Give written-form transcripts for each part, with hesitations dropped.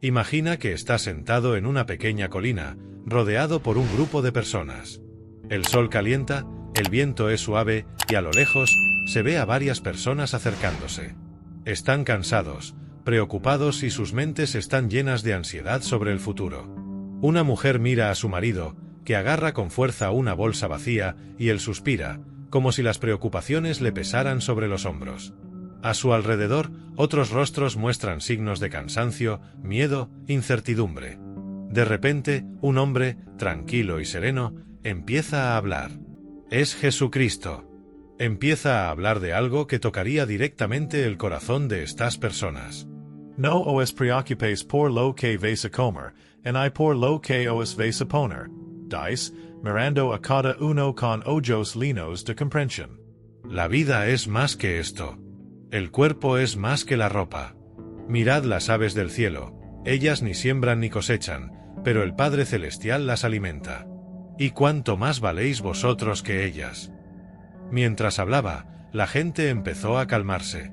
Imagina que estás sentado en una pequeña colina, rodeado por un grupo de personas. El sol calienta, el viento es suave, y a lo lejos, se ve a varias personas acercándose. Están cansados, preocupados y sus mentes están llenas de ansiedad sobre el futuro. Una mujer mira a su marido, que agarra con fuerza una bolsa vacía, y él suspira, como si las preocupaciones le pesaran sobre los hombros. A su alrededor, otros rostros muestran signos de cansancio, miedo, incertidumbre. De repente, un hombre, tranquilo y sereno, empieza a hablar. Es Jesucristo. Empieza a hablar de algo que tocaría directamente el corazón de estas personas. No os preocupéis por lo que vais a comer, y por lo que os vais a poner. Dice, mirando a cada uno con ojos llenos de comprensión. La vida es más que esto. El cuerpo es más que la ropa. Mirad las aves del cielo, ellas ni siembran ni cosechan, pero el Padre Celestial las alimenta. ¿Y cuánto más valéis vosotros que ellas? Mientras hablaba, la gente empezó a calmarse.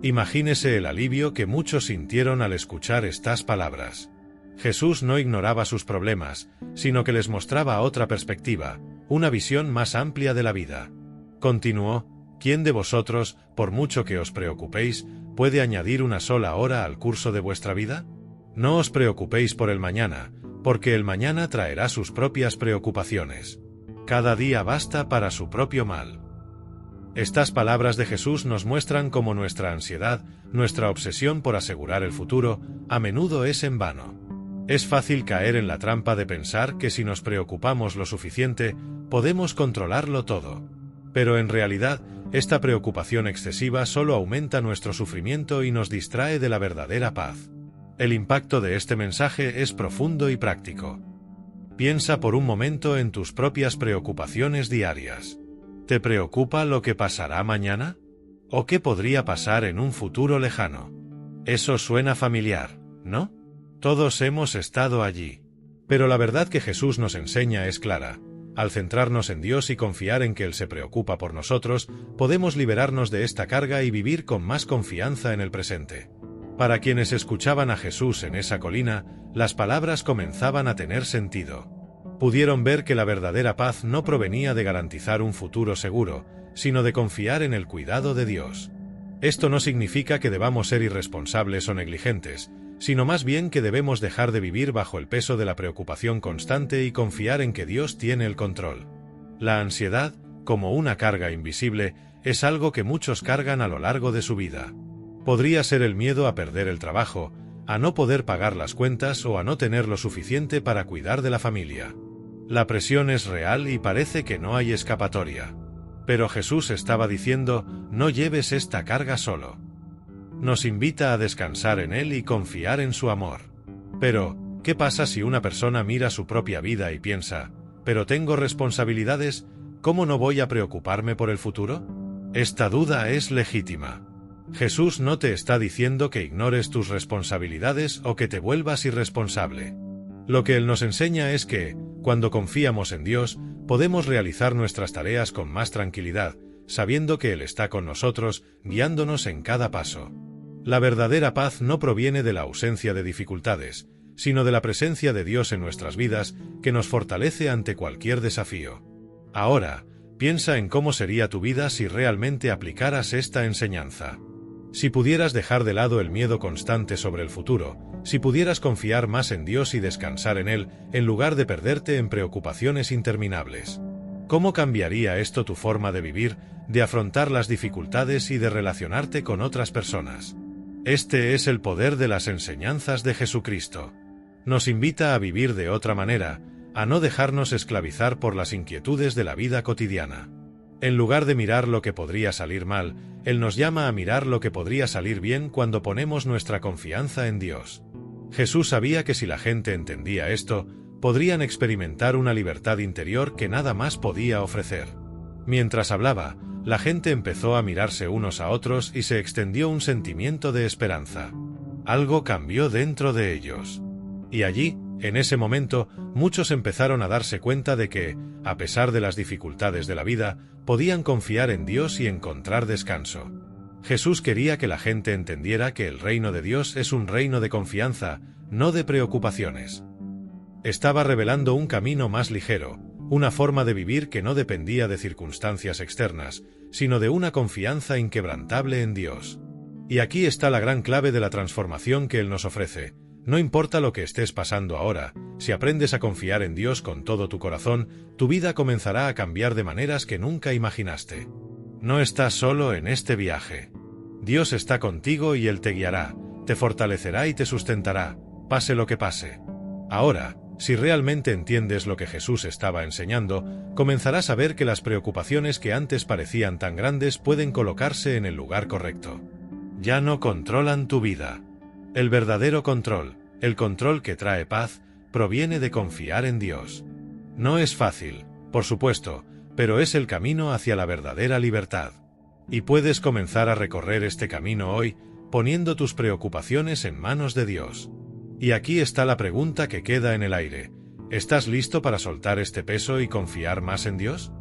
Imagínese el alivio que muchos sintieron al escuchar estas palabras. Jesús no ignoraba sus problemas, sino que les mostraba otra perspectiva, una visión más amplia de la vida. Continuó: ¿quién de vosotros, por mucho que os preocupéis, puede añadir una sola hora al curso de vuestra vida? No os preocupéis por el mañana, porque el mañana traerá sus propias preocupaciones. Cada día basta para su propio mal. Estas palabras de Jesús nos muestran cómo nuestra ansiedad, nuestra obsesión por asegurar el futuro, a menudo es en vano. Es fácil caer en la trampa de pensar que si nos preocupamos lo suficiente, podemos controlarlo todo. Pero en realidad, esta preocupación excesiva solo aumenta nuestro sufrimiento y nos distrae de la verdadera paz. El impacto de este mensaje es profundo y práctico. Piensa por un momento en tus propias preocupaciones diarias. ¿Te preocupa lo que pasará mañana? ¿O qué podría pasar en un futuro lejano? Eso suena familiar, ¿no? Todos hemos estado allí. Pero la verdad que Jesús nos enseña es clara. Al centrarnos en Dios y confiar en que Él se preocupa por nosotros, podemos liberarnos de esta carga y vivir con más confianza en el presente. Para quienes escuchaban a Jesús en esa colina, las palabras comenzaban a tener sentido. Pudieron ver que la verdadera paz no provenía de garantizar un futuro seguro, sino de confiar en el cuidado de Dios. Esto no significa que debamos ser irresponsables o negligentes, sino más bien que debemos dejar de vivir bajo el peso de la preocupación constante y confiar en que Dios tiene el control. La ansiedad, como una carga invisible, es algo que muchos cargan a lo largo de su vida. Podría ser el miedo a perder el trabajo, a no poder pagar las cuentas o a no tener lo suficiente para cuidar de la familia. La presión es real y parece que no hay escapatoria. Pero Jesús estaba diciendo: no lleves esta carga solo. Nos invita a descansar en Él y confiar en su amor. Pero, ¿qué pasa si una persona mira su propia vida y piensa: pero tengo responsabilidades, ¿cómo no voy a preocuparme por el futuro? Esta duda es legítima. Jesús no te está diciendo que ignores tus responsabilidades o que te vuelvas irresponsable. Lo que Él nos enseña es que, cuando confiamos en Dios, podemos realizar nuestras tareas con más tranquilidad, sabiendo que Él está con nosotros, guiándonos en cada paso. La verdadera paz no proviene de la ausencia de dificultades, sino de la presencia de Dios en nuestras vidas, que nos fortalece ante cualquier desafío. Ahora, piensa en cómo sería tu vida si realmente aplicaras esta enseñanza. Si pudieras dejar de lado el miedo constante sobre el futuro, si pudieras confiar más en Dios y descansar en Él, en lugar de perderte en preocupaciones interminables. ¿Cómo cambiaría esto tu forma de vivir, de afrontar las dificultades y de relacionarte con otras personas? Este es el poder de las enseñanzas de Jesucristo. Nos invita a vivir de otra manera, a no dejarnos esclavizar por las inquietudes de la vida cotidiana. En lugar de mirar lo que podría salir mal, Él nos llama a mirar lo que podría salir bien cuando ponemos nuestra confianza en Dios. Jesús sabía que si la gente entendía esto, podrían experimentar una libertad interior que nada más podía ofrecer. Mientras hablaba, la gente empezó a mirarse unos a otros y se extendió un sentimiento de esperanza. Algo cambió dentro de ellos. Y allí, en ese momento, muchos empezaron a darse cuenta de que, a pesar de las dificultades de la vida, podían confiar en Dios y encontrar descanso. Jesús quería que la gente entendiera que el reino de Dios es un reino de confianza, no de preocupaciones. Estaba revelando un camino más ligero, una forma de vivir que no dependía de circunstancias externas, sino de una confianza inquebrantable en Dios. Y aquí está la gran clave de la transformación que Él nos ofrece. No importa lo que estés pasando ahora, si aprendes a confiar en Dios con todo tu corazón, tu vida comenzará a cambiar de maneras que nunca imaginaste. No estás solo en este viaje. Dios está contigo y Él te guiará, te fortalecerá y te sustentará, pase lo que pase. Ahora, si realmente entiendes lo que Jesús estaba enseñando, comenzarás a ver que las preocupaciones que antes parecían tan grandes pueden colocarse en el lugar correcto. Ya no controlan tu vida. El verdadero control, el control que trae paz, proviene de confiar en Dios. No es fácil, por supuesto, pero es el camino hacia la verdadera libertad. Y puedes comenzar a recorrer este camino hoy, poniendo tus preocupaciones en manos de Dios. Y aquí está la pregunta que queda en el aire. ¿Estás listo para soltar este peso y confiar más en Dios?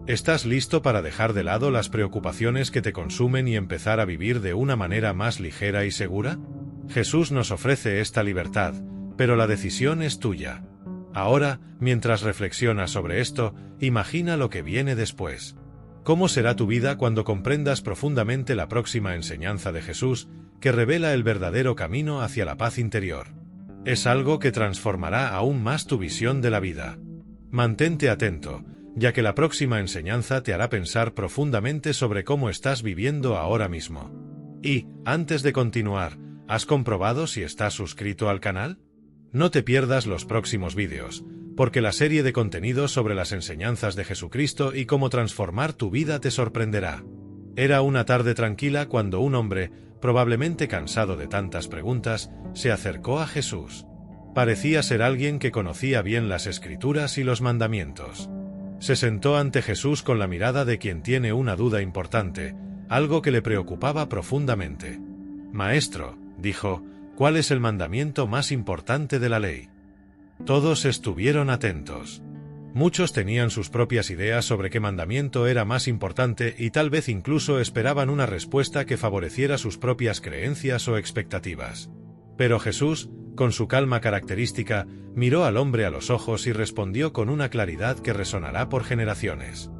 ¿Estás listo para dejar de lado las preocupaciones que te consumen y empezar a vivir de una manera más ligera y segura? Jesús nos ofrece esta libertad, pero la decisión es tuya. Ahora, mientras reflexionas sobre esto, imagina lo que viene después. ¿Cómo será tu vida cuando comprendas profundamente la próxima enseñanza de Jesús, que revela el verdadero camino hacia la paz interior? Es algo que transformará aún más tu visión de la vida. Mantente atento, ya que la próxima enseñanza te hará pensar profundamente sobre cómo estás viviendo ahora mismo. Y, antes de continuar, ¿has comprobado si estás suscrito al canal? No te pierdas los próximos vídeos, porque la serie de contenidos sobre las enseñanzas de Jesucristo y cómo transformar tu vida te sorprenderá. Era una tarde tranquila cuando un hombre, probablemente cansado de tantas preguntas, se acercó a Jesús. Parecía ser alguien que conocía bien las Escrituras y los mandamientos. Se sentó ante Jesús con la mirada de quien tiene una duda importante, algo que le preocupaba profundamente. «Maestro», dijo, «¿cuál es el mandamiento más importante de la ley?» Todos estuvieron atentos. Muchos tenían sus propias ideas sobre qué mandamiento era más importante y tal vez incluso esperaban una respuesta que favoreciera sus propias creencias o expectativas. Pero Jesús, con su calma característica, miró al hombre a los ojos y respondió con una claridad que resonará por generaciones.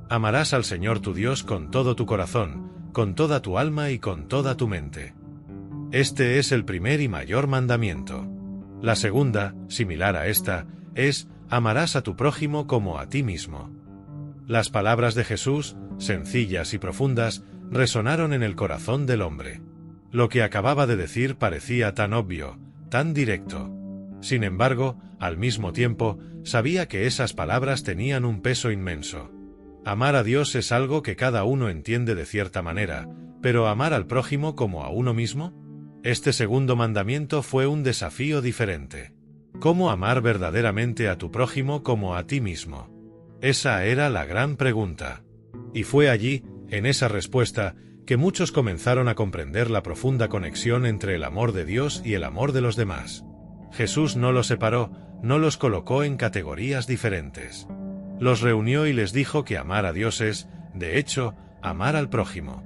Amarás al Señor tu Dios con todo tu corazón, con toda tu alma y con toda tu mente. Este es el primer y mayor mandamiento. La segunda, similar a esta, es: amarás a tu prójimo como a ti mismo. Las palabras de Jesús, sencillas y profundas, resonaron en el corazón del hombre. Lo que acababa de decir parecía tan obvio, tan directo. Sin embargo, al mismo tiempo, sabía que esas palabras tenían un peso inmenso. Amar a Dios es algo que cada uno entiende de cierta manera, pero amar al prójimo como a uno mismo, este segundo mandamiento fue un desafío diferente. ¿Cómo amar verdaderamente a tu prójimo como a ti mismo? Esa era la gran pregunta. Y fue allí, en esa respuesta, que muchos comenzaron a comprender la profunda conexión entre el amor de Dios y el amor de los demás. Jesús no los separó, no los colocó en categorías diferentes. Los reunió y les dijo que amar a Dios es, de hecho, amar al prójimo.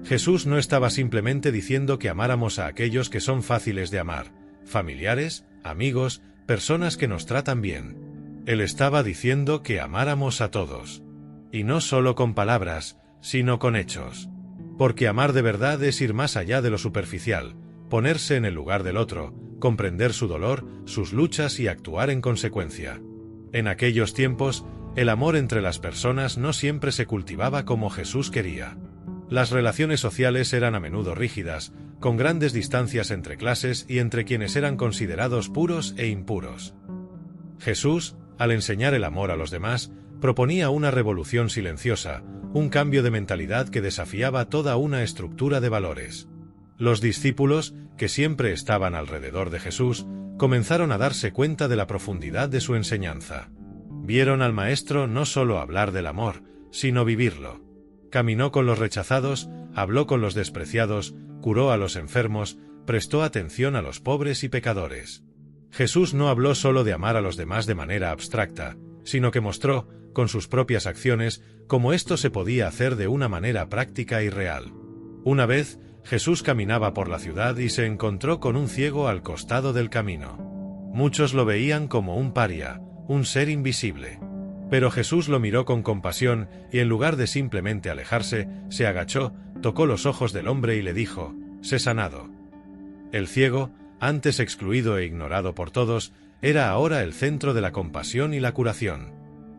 Jesús no estaba simplemente diciendo que amáramos a aquellos que son fáciles de amar, familiares, amigos, personas que nos tratan bien. Él estaba diciendo que amáramos a todos. Y no solo con palabras, sino con hechos. Porque amar de verdad es ir más allá de lo superficial, ponerse en el lugar del otro, comprender su dolor, sus luchas y actuar en consecuencia. En aquellos tiempos, el amor entre las personas no siempre se cultivaba como Jesús quería. Las relaciones sociales eran a menudo rígidas, con grandes distancias entre clases y entre quienes eran considerados puros e impuros. Jesús, al enseñar el amor a los demás, proponía una revolución silenciosa, un cambio de mentalidad que desafiaba toda una estructura de valores. Los discípulos, que siempre estaban alrededor de Jesús, comenzaron a darse cuenta de la profundidad de su enseñanza. Vieron al Maestro no solo hablar del amor, sino vivirlo. Caminó con los rechazados, habló con los despreciados, curó a los enfermos, prestó atención a los pobres y pecadores. Jesús no habló solo de amar a los demás de manera abstracta, sino que mostró, con sus propias acciones, cómo esto se podía hacer de una manera práctica y real. Una vez, Jesús caminaba por la ciudad y se encontró con un ciego al costado del camino. Muchos lo veían como un paria, un ser invisible. Pero Jesús lo miró con compasión y en lugar de simplemente alejarse, se agachó, tocó los ojos del hombre y le dijo: «Sé sanado». El ciego, antes excluido e ignorado por todos, era ahora el centro de la compasión y la curación.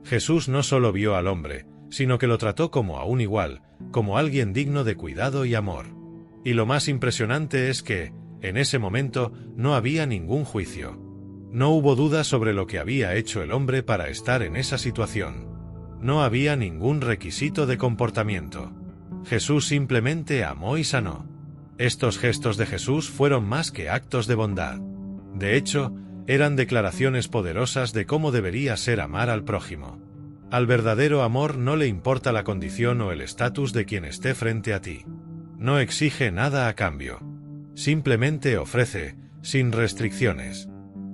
Jesús no solo vio al hombre, sino que lo trató como a un igual, como alguien digno de cuidado y amor. Y lo más impresionante es que, en ese momento, no había ningún juicio. No hubo duda sobre lo que había hecho el hombre para estar en esa situación. No había ningún requisito de comportamiento. Jesús simplemente amó y sanó. Estos gestos de Jesús fueron más que actos de bondad. De hecho, eran declaraciones poderosas de cómo debería ser amar al prójimo. Al verdadero amor no le importa la condición o el estatus de quien esté frente a ti. No exige nada a cambio. Simplemente ofrece, sin restricciones.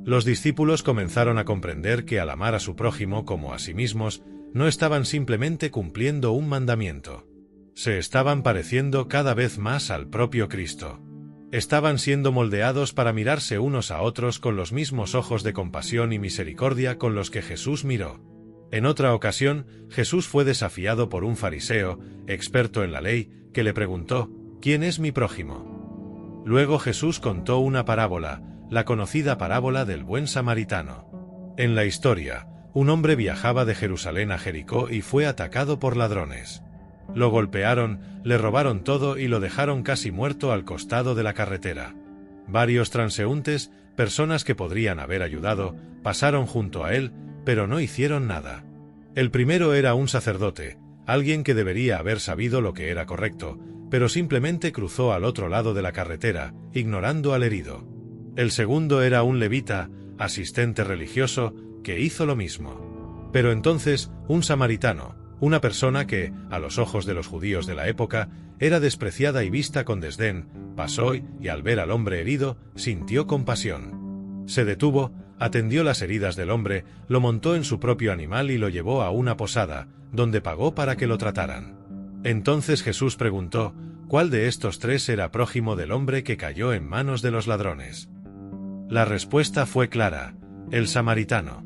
Los discípulos comenzaron a comprender que al amar a su prójimo como a sí mismos, no estaban simplemente cumpliendo un mandamiento. Se estaban pareciendo cada vez más al propio Cristo. Estaban siendo moldeados para mirarse unos a otros con los mismos ojos de compasión y misericordia con los que Jesús miró. En otra ocasión, Jesús fue desafiado por un fariseo, experto en la ley, que le preguntó: «¿Quién es mi prójimo?». Luego Jesús contó una parábola, la conocida parábola del buen samaritano. En la historia, un hombre viajaba de Jerusalén a Jericó y fue atacado por ladrones. Lo golpearon, le robaron todo y lo dejaron casi muerto al costado de la carretera. Varios transeúntes, personas que podrían haber ayudado, pasaron junto a él, pero no hicieron nada. El primero era un sacerdote, alguien que debería haber sabido lo que era correcto, pero simplemente cruzó al otro lado de la carretera, ignorando al herido. El segundo era un levita, asistente religioso, que hizo lo mismo. Pero entonces, un samaritano, una persona que, a los ojos de los judíos de la época, era despreciada y vista con desdén, pasó y al ver al hombre herido, sintió compasión. Se detuvo, atendió las heridas del hombre, lo montó en su propio animal y lo llevó a una posada, donde pagó para que lo trataran. Entonces Jesús preguntó: ¿cuál de estos tres era prójimo del hombre que cayó en manos de los ladrones? La respuesta fue clara: el samaritano.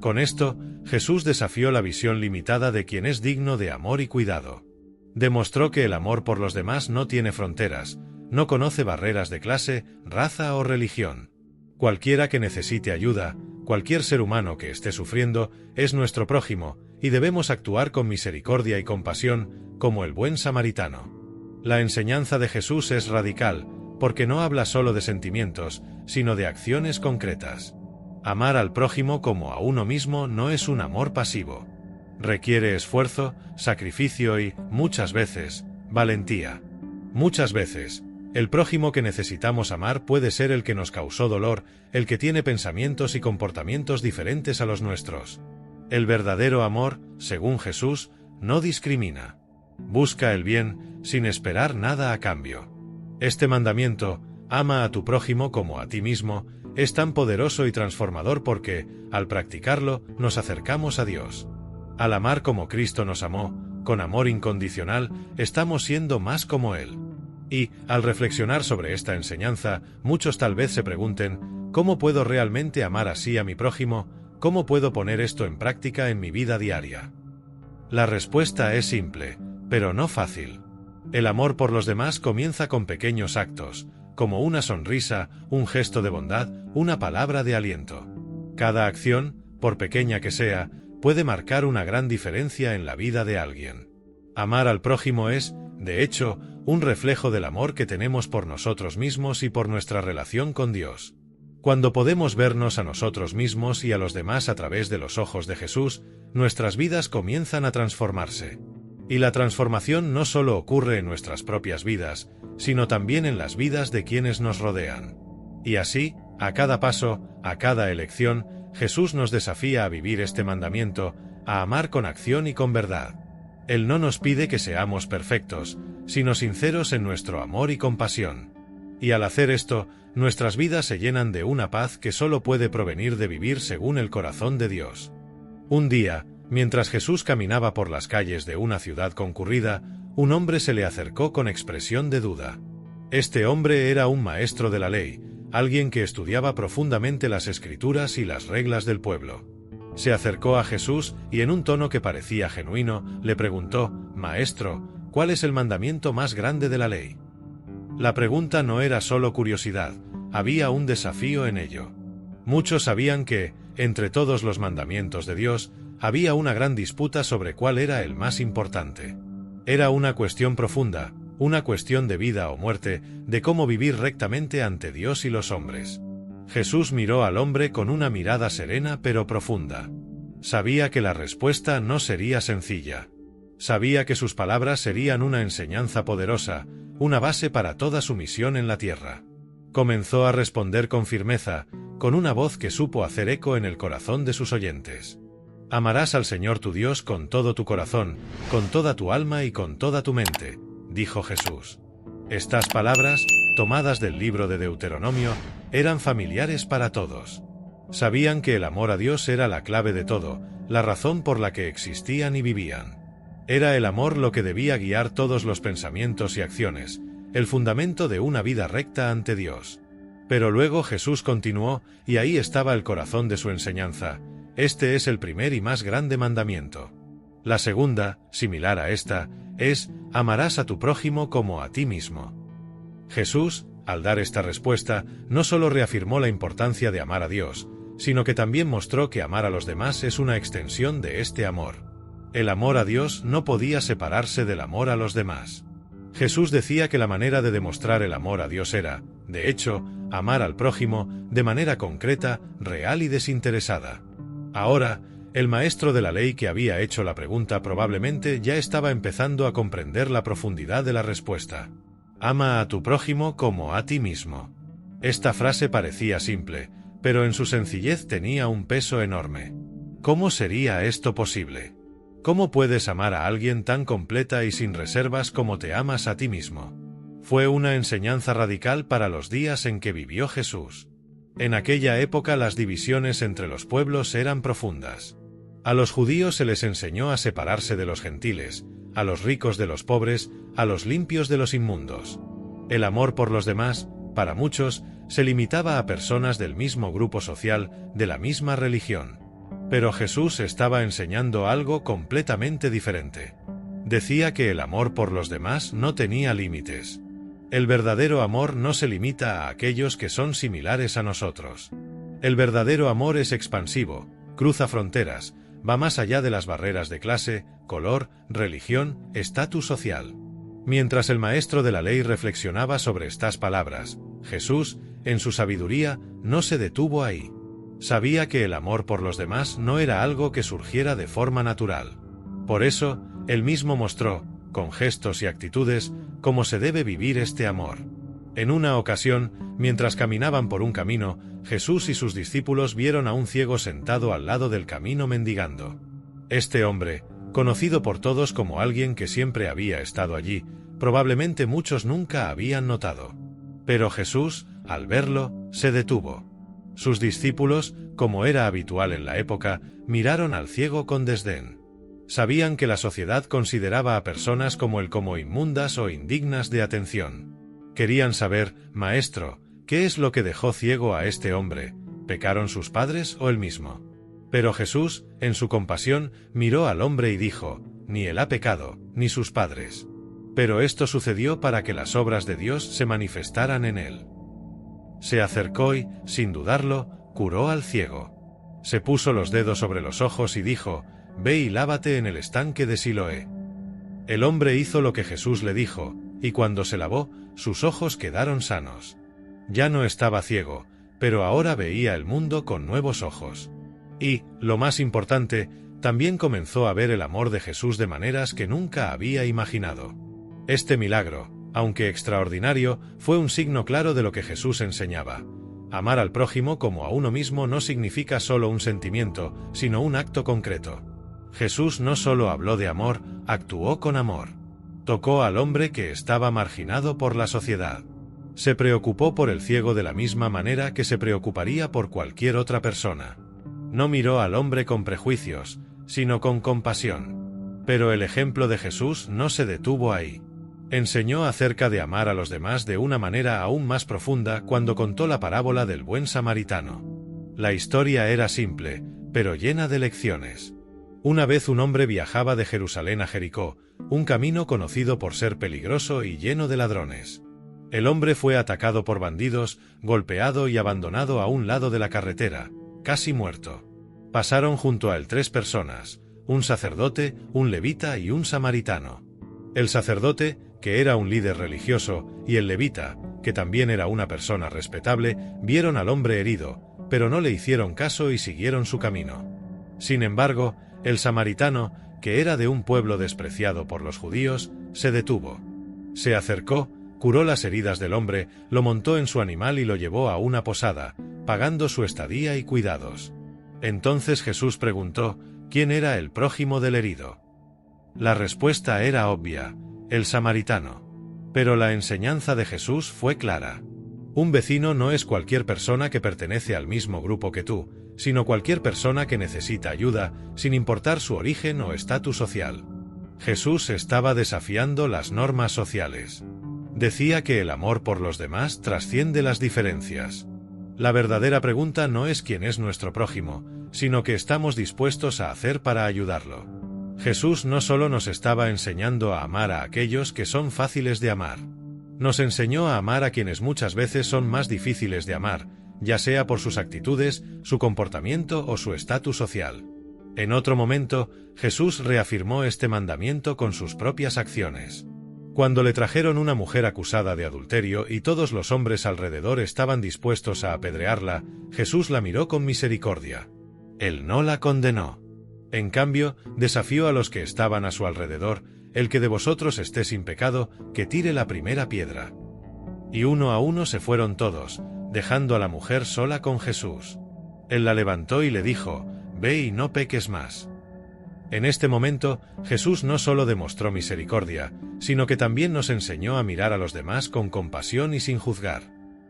Con esto, Jesús desafió la visión limitada de quien es digno de amor y cuidado. Demostró que el amor por los demás no tiene fronteras, no conoce barreras de clase, raza o religión. Cualquiera que necesite ayuda, cualquier ser humano que esté sufriendo, es nuestro prójimo, y debemos actuar con misericordia y compasión, como el buen samaritano. La enseñanza de Jesús es radical, porque no habla solo de sentimientos, sino de acciones concretas. Amar al prójimo como a uno mismo no es un amor pasivo. Requiere esfuerzo, sacrificio y, muchas veces, valentía. Muchas veces, el prójimo que necesitamos amar puede ser el que nos causó dolor, el que tiene pensamientos y comportamientos diferentes a los nuestros. El verdadero amor, según Jesús, no discrimina. Busca el bien, sin esperar nada a cambio. Este mandamiento, ama a tu prójimo como a ti mismo, es tan poderoso y transformador porque, al practicarlo, nos acercamos a Dios. Al amar como Cristo nos amó, con amor incondicional, estamos siendo más como Él. Y, al reflexionar sobre esta enseñanza, muchos tal vez se pregunten: ¿cómo puedo realmente amar así a mi prójimo? ¿Cómo puedo poner esto en práctica en mi vida diaria? La respuesta es simple, pero no fácil. El amor por los demás comienza con pequeños actos, como una sonrisa, un gesto de bondad, una palabra de aliento. Cada acción, por pequeña que sea, puede marcar una gran diferencia en la vida de alguien. Amar al prójimo es, de hecho, un reflejo del amor que tenemos por nosotros mismos y por nuestra relación con Dios. Cuando podemos vernos a nosotros mismos y a los demás a través de los ojos de Jesús, nuestras vidas comienzan a transformarse. Y la transformación no solo ocurre en nuestras propias vidas, sino también en las vidas de quienes nos rodean. Y así, a cada paso, a cada elección, Jesús nos desafía a vivir este mandamiento, a amar con acción y con verdad. Él no nos pide que seamos perfectos, sino sinceros en nuestro amor y compasión. Y al hacer esto, nuestras vidas se llenan de una paz que solo puede provenir de vivir según el corazón de Dios. Un día, mientras Jesús caminaba por las calles de una ciudad concurrida, un hombre se le acercó con expresión de duda. Este hombre era un maestro de la ley, alguien que estudiaba profundamente las escrituras y las reglas del pueblo. Se acercó a Jesús y en un tono que parecía genuino, le preguntó: «Maestro, ¿cuál es el mandamiento más grande de la ley?». La pregunta no era solo curiosidad, había un desafío en ello. Muchos sabían que, entre todos los mandamientos de Dios, había una gran disputa sobre cuál era el más importante. Era una cuestión profunda, una cuestión de vida o muerte, de cómo vivir rectamente ante Dios y los hombres. Jesús miró al hombre con una mirada serena pero profunda. Sabía que la respuesta no sería sencilla. Sabía que sus palabras serían una enseñanza poderosa, una base para toda su misión en la tierra. Comenzó a responder con firmeza, con una voz que supo hacer eco en el corazón de sus oyentes. «Amarás al Señor tu Dios con todo tu corazón, con toda tu alma y con toda tu mente», dijo Jesús. Estas palabras, tomadas del libro de Deuteronomio, eran familiares para todos. Sabían que el amor a Dios era la clave de todo, la razón por la que existían y vivían. Era el amor lo que debía guiar todos los pensamientos y acciones, el fundamento de una vida recta ante Dios. Pero luego Jesús continuó, y ahí estaba el corazón de su enseñanza: «Este es el primer y más grande mandamiento. La segunda, similar a esta, es: amarás a tu prójimo como a ti mismo». Jesús, al dar esta respuesta, no solo reafirmó la importancia de amar a Dios, sino que también mostró que amar a los demás es una extensión de este amor. El amor a Dios no podía separarse del amor a los demás. Jesús decía que la manera de demostrar el amor a Dios era, de hecho, amar al prójimo de manera concreta, real y desinteresada. Ahora, el maestro de la ley que había hecho la pregunta probablemente ya estaba empezando a comprender la profundidad de la respuesta. «Ama a tu prójimo como a ti mismo». Esta frase parecía simple, pero en su sencillez tenía un peso enorme. ¿Cómo sería esto posible? ¿Cómo puedes amar a alguien tan completa y sin reservas como te amas a ti mismo? Fue una enseñanza radical para los días en que vivió Jesús. En aquella época las divisiones entre los pueblos eran profundas. A los judíos se les enseñó a separarse de los gentiles, a los ricos de los pobres, a los limpios de los inmundos. El amor por los demás, para muchos, se limitaba a personas del mismo grupo social, de la misma religión. Pero Jesús estaba enseñando algo completamente diferente. Decía que el amor por los demás no tenía límites. El verdadero amor no se limita a aquellos que son similares a nosotros. El verdadero amor es expansivo, cruza fronteras, va más allá de las barreras de clase, color, religión, estatus social. Mientras el maestro de la ley reflexionaba sobre estas palabras, Jesús, en su sabiduría, no se detuvo ahí. Sabía que el amor por los demás no era algo que surgiera de forma natural. Por eso, él mismo mostró, con gestos y actitudes, cómo se debe vivir este amor. En una ocasión, mientras caminaban por un camino, Jesús y sus discípulos vieron a un ciego sentado al lado del camino mendigando. Este hombre, conocido por todos como alguien que siempre había estado allí, probablemente muchos nunca habían notado. Pero Jesús, al verlo, se detuvo. Sus discípulos, como era habitual en la época, miraron al ciego con desdén. Sabían que la sociedad consideraba a personas como él como inmundas o indignas de atención. Querían saber: «Maestro, ¿qué es lo que dejó ciego a este hombre? ¿Pecaron sus padres o él mismo?». Pero Jesús, en su compasión, miró al hombre y dijo: «Ni él ha pecado, ni sus padres. Pero esto sucedió para que las obras de Dios se manifestaran en él». Se acercó y, sin dudarlo, curó al ciego. Se puso los dedos sobre los ojos y dijo: «Ve y lávate en el estanque de Siloé». El hombre hizo lo que Jesús le dijo, y cuando se lavó, sus ojos quedaron sanos. Ya no estaba ciego, pero ahora veía el mundo con nuevos ojos. Y, lo más importante, también comenzó a ver el amor de Jesús de maneras que nunca había imaginado. Este milagro, aunque extraordinario, fue un signo claro de lo que Jesús enseñaba. Amar al prójimo como a uno mismo no significa solo un sentimiento, sino un acto concreto. Jesús no solo habló de amor, actuó con amor. Tocó al hombre que estaba marginado por la sociedad. Se preocupó por el ciego de la misma manera que se preocuparía por cualquier otra persona. No miró al hombre con prejuicios, sino con compasión. Pero el ejemplo de Jesús no se detuvo ahí. Enseñó acerca de amar a los demás de una manera aún más profunda cuando contó la parábola del buen samaritano. La historia era simple, pero llena de lecciones. Una vez un hombre viajaba de Jerusalén a Jericó, un camino conocido por ser peligroso y lleno de ladrones. El hombre fue atacado por bandidos, golpeado y abandonado a un lado de la carretera, casi muerto. Pasaron junto a él 3 personas, un sacerdote, un levita y un samaritano. El sacerdote, que era un líder religioso, y el levita, que también era una persona respetable, vieron al hombre herido, pero no le hicieron caso y siguieron su camino. Sin embargo, el samaritano, que era de un pueblo despreciado por los judíos, se detuvo. Se acercó, curó las heridas del hombre, lo montó en su animal y lo llevó a una posada, pagando su estadía y cuidados. Entonces Jesús preguntó, ¿quién era el prójimo del herido? La respuesta era obvia, el samaritano. Pero la enseñanza de Jesús fue clara. Un vecino no es cualquier persona que pertenece al mismo grupo que tú, sino cualquier persona que necesita ayuda, sin importar su origen o estatus social. Jesús estaba desafiando las normas sociales. Decía que el amor por los demás trasciende las diferencias. La verdadera pregunta no es quién es nuestro prójimo, sino qué estamos dispuestos a hacer para ayudarlo. Jesús no solo nos estaba enseñando a amar a aquellos que son fáciles de amar. Nos enseñó a amar a quienes muchas veces son más difíciles de amar, ya sea por sus actitudes, su comportamiento o su estatus social. En otro momento, Jesús reafirmó este mandamiento con sus propias acciones. Cuando le trajeron una mujer acusada de adulterio y todos los hombres alrededor estaban dispuestos a apedrearla, Jesús la miró con misericordia. Él no la condenó. En cambio, desafió a los que estaban a su alrededor, el que de vosotros esté sin pecado, que tire la primera piedra. Y uno a uno se fueron todos, dejando a la mujer sola con Jesús. Él la levantó y le dijo, ve y no peques más. En este momento, Jesús no solo demostró misericordia, sino que también nos enseñó a mirar a los demás con compasión y sin juzgar.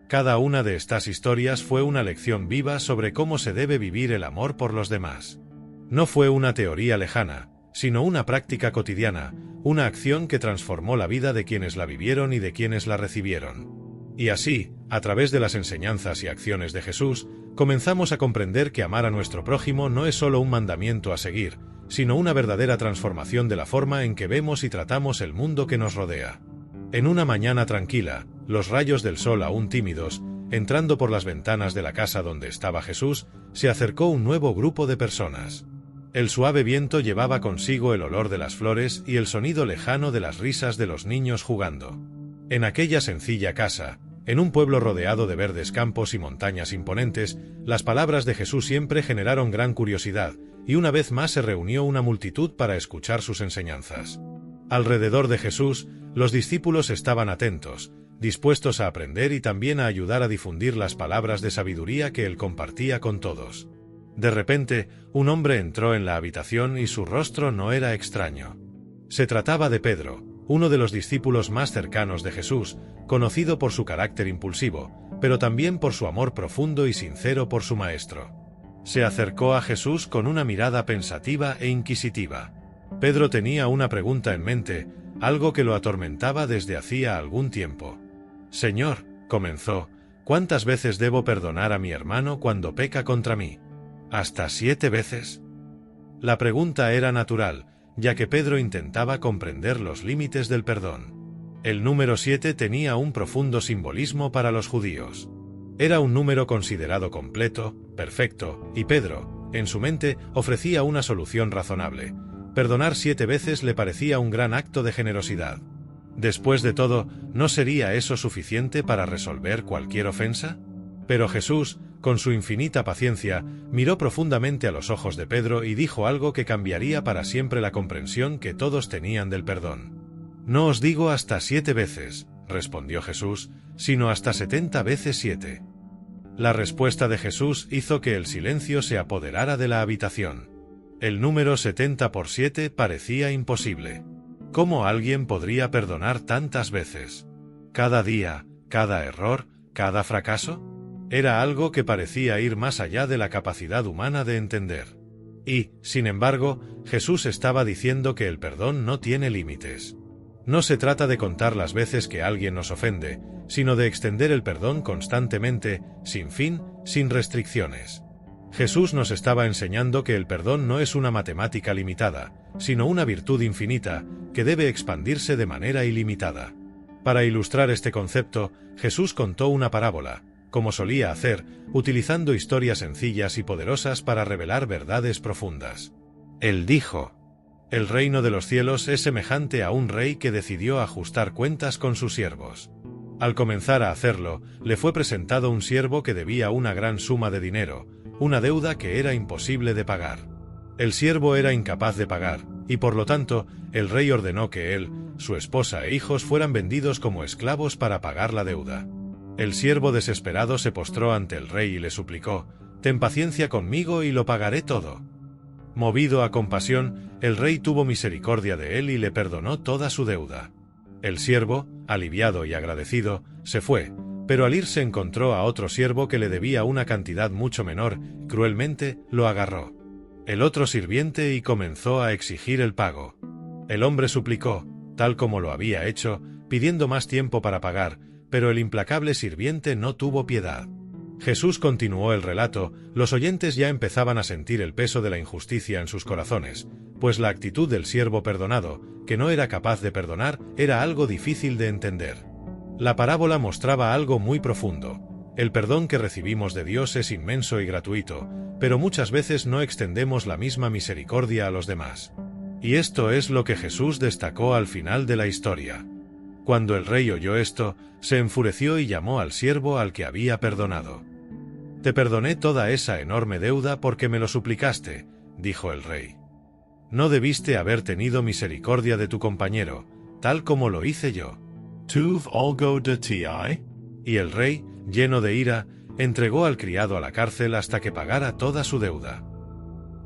Cada una de estas historias fue una lección viva sobre cómo se debe vivir el amor por los demás. No fue una teoría lejana, sino una práctica cotidiana, una acción que transformó la vida de quienes la vivieron y de quienes la recibieron. Y así, a través de las enseñanzas y acciones de Jesús, comenzamos a comprender que amar a nuestro prójimo no es solo un mandamiento a seguir, sino una verdadera transformación de la forma en que vemos y tratamos el mundo que nos rodea. En una mañana tranquila, los rayos del sol aún tímidos, entrando por las ventanas de la casa donde estaba Jesús, se acercó un nuevo grupo de personas. El suave viento llevaba consigo el olor de las flores y el sonido lejano de las risas de los niños jugando. En aquella sencilla casa, en un pueblo rodeado de verdes campos y montañas imponentes, las palabras de Jesús siempre generaron gran curiosidad, y una vez más se reunió una multitud para escuchar sus enseñanzas. Alrededor de Jesús, los discípulos estaban atentos, dispuestos a aprender y también a ayudar a difundir las palabras de sabiduría que él compartía con todos. De repente, un hombre entró en la habitación y su rostro no era extraño. Se trataba de Pedro, uno de los discípulos más cercanos de Jesús, conocido por su carácter impulsivo, pero también por su amor profundo y sincero por su maestro. Se acercó a Jesús con una mirada pensativa e inquisitiva. Pedro tenía una pregunta en mente, algo que lo atormentaba desde hacía algún tiempo. «Señor», comenzó, «¿cuántas veces debo perdonar a mi hermano cuando peca contra mí? ¿Hasta 7 veces?» La pregunta era natural, ya que Pedro intentaba comprender los límites del perdón. El número 7 tenía un profundo simbolismo para los judíos. Era un número considerado completo, perfecto, y Pedro, en su mente, ofrecía una solución razonable. Perdonar 7 veces le parecía un gran acto de generosidad. Después de todo, ¿no sería eso suficiente para resolver cualquier ofensa? Pero Jesús, con su infinita paciencia, miró profundamente a los ojos de Pedro y dijo algo que cambiaría para siempre la comprensión que todos tenían del perdón. «No os digo hasta 7 veces», respondió Jesús, «sino hasta 70 veces 7». La respuesta de Jesús hizo que el silencio se apoderara de la habitación. El número 70 por 7 parecía imposible. ¿Cómo alguien podría perdonar tantas veces? ¿Cada día, cada error, cada fracaso? Era algo que parecía ir más allá de la capacidad humana de entender. Y, sin embargo, Jesús estaba diciendo que el perdón no tiene límites. No se trata de contar las veces que alguien nos ofende, sino de extender el perdón constantemente, sin fin, sin restricciones. Jesús nos estaba enseñando que el perdón no es una matemática limitada, sino una virtud infinita, que debe expandirse de manera ilimitada. Para ilustrar este concepto, Jesús contó una parábola, como solía hacer, utilizando historias sencillas y poderosas para revelar verdades profundas. Él dijo: «El reino de los cielos es semejante a un rey que decidió ajustar cuentas con sus siervos. Al comenzar a hacerlo, le fue presentado un siervo que debía una gran suma de dinero, una deuda que era imposible de pagar. El siervo era incapaz de pagar, y por lo tanto, el rey ordenó que él, su esposa e hijos fueran vendidos como esclavos para pagar la deuda. El siervo desesperado se postró ante el rey y le suplicó: «Ten paciencia conmigo y lo pagaré todo». Movido a compasión, el rey tuvo misericordia de él y le perdonó toda su deuda. El siervo, aliviado y agradecido, se fue, pero al irse encontró a otro siervo que le debía una cantidad mucho menor. Cruelmente, lo agarró el otro sirviente y comenzó a exigir el pago. El hombre suplicó, tal como lo había hecho, pidiendo más tiempo para pagar, pero el implacable sirviente no tuvo piedad. Jesús continuó el relato. Los oyentes ya empezaban a sentir el peso de la injusticia en sus corazones, pues la actitud del siervo perdonado, que no era capaz de perdonar, era algo difícil de entender. La parábola mostraba algo muy profundo. El perdón que recibimos de Dios es inmenso y gratuito, pero muchas veces no extendemos la misma misericordia a los demás. Y esto es lo que Jesús destacó al final de la historia. Cuando el rey oyó esto, se enfureció y llamó al siervo al que había perdonado. «Te perdoné toda esa enorme deuda porque me lo suplicaste», dijo el rey. «¿No debiste haber tenido misericordia de tu compañero, tal como lo hice yo?» Tuv algo de ti. Y el rey, lleno de ira, entregó al criado a la cárcel hasta que pagara toda su deuda.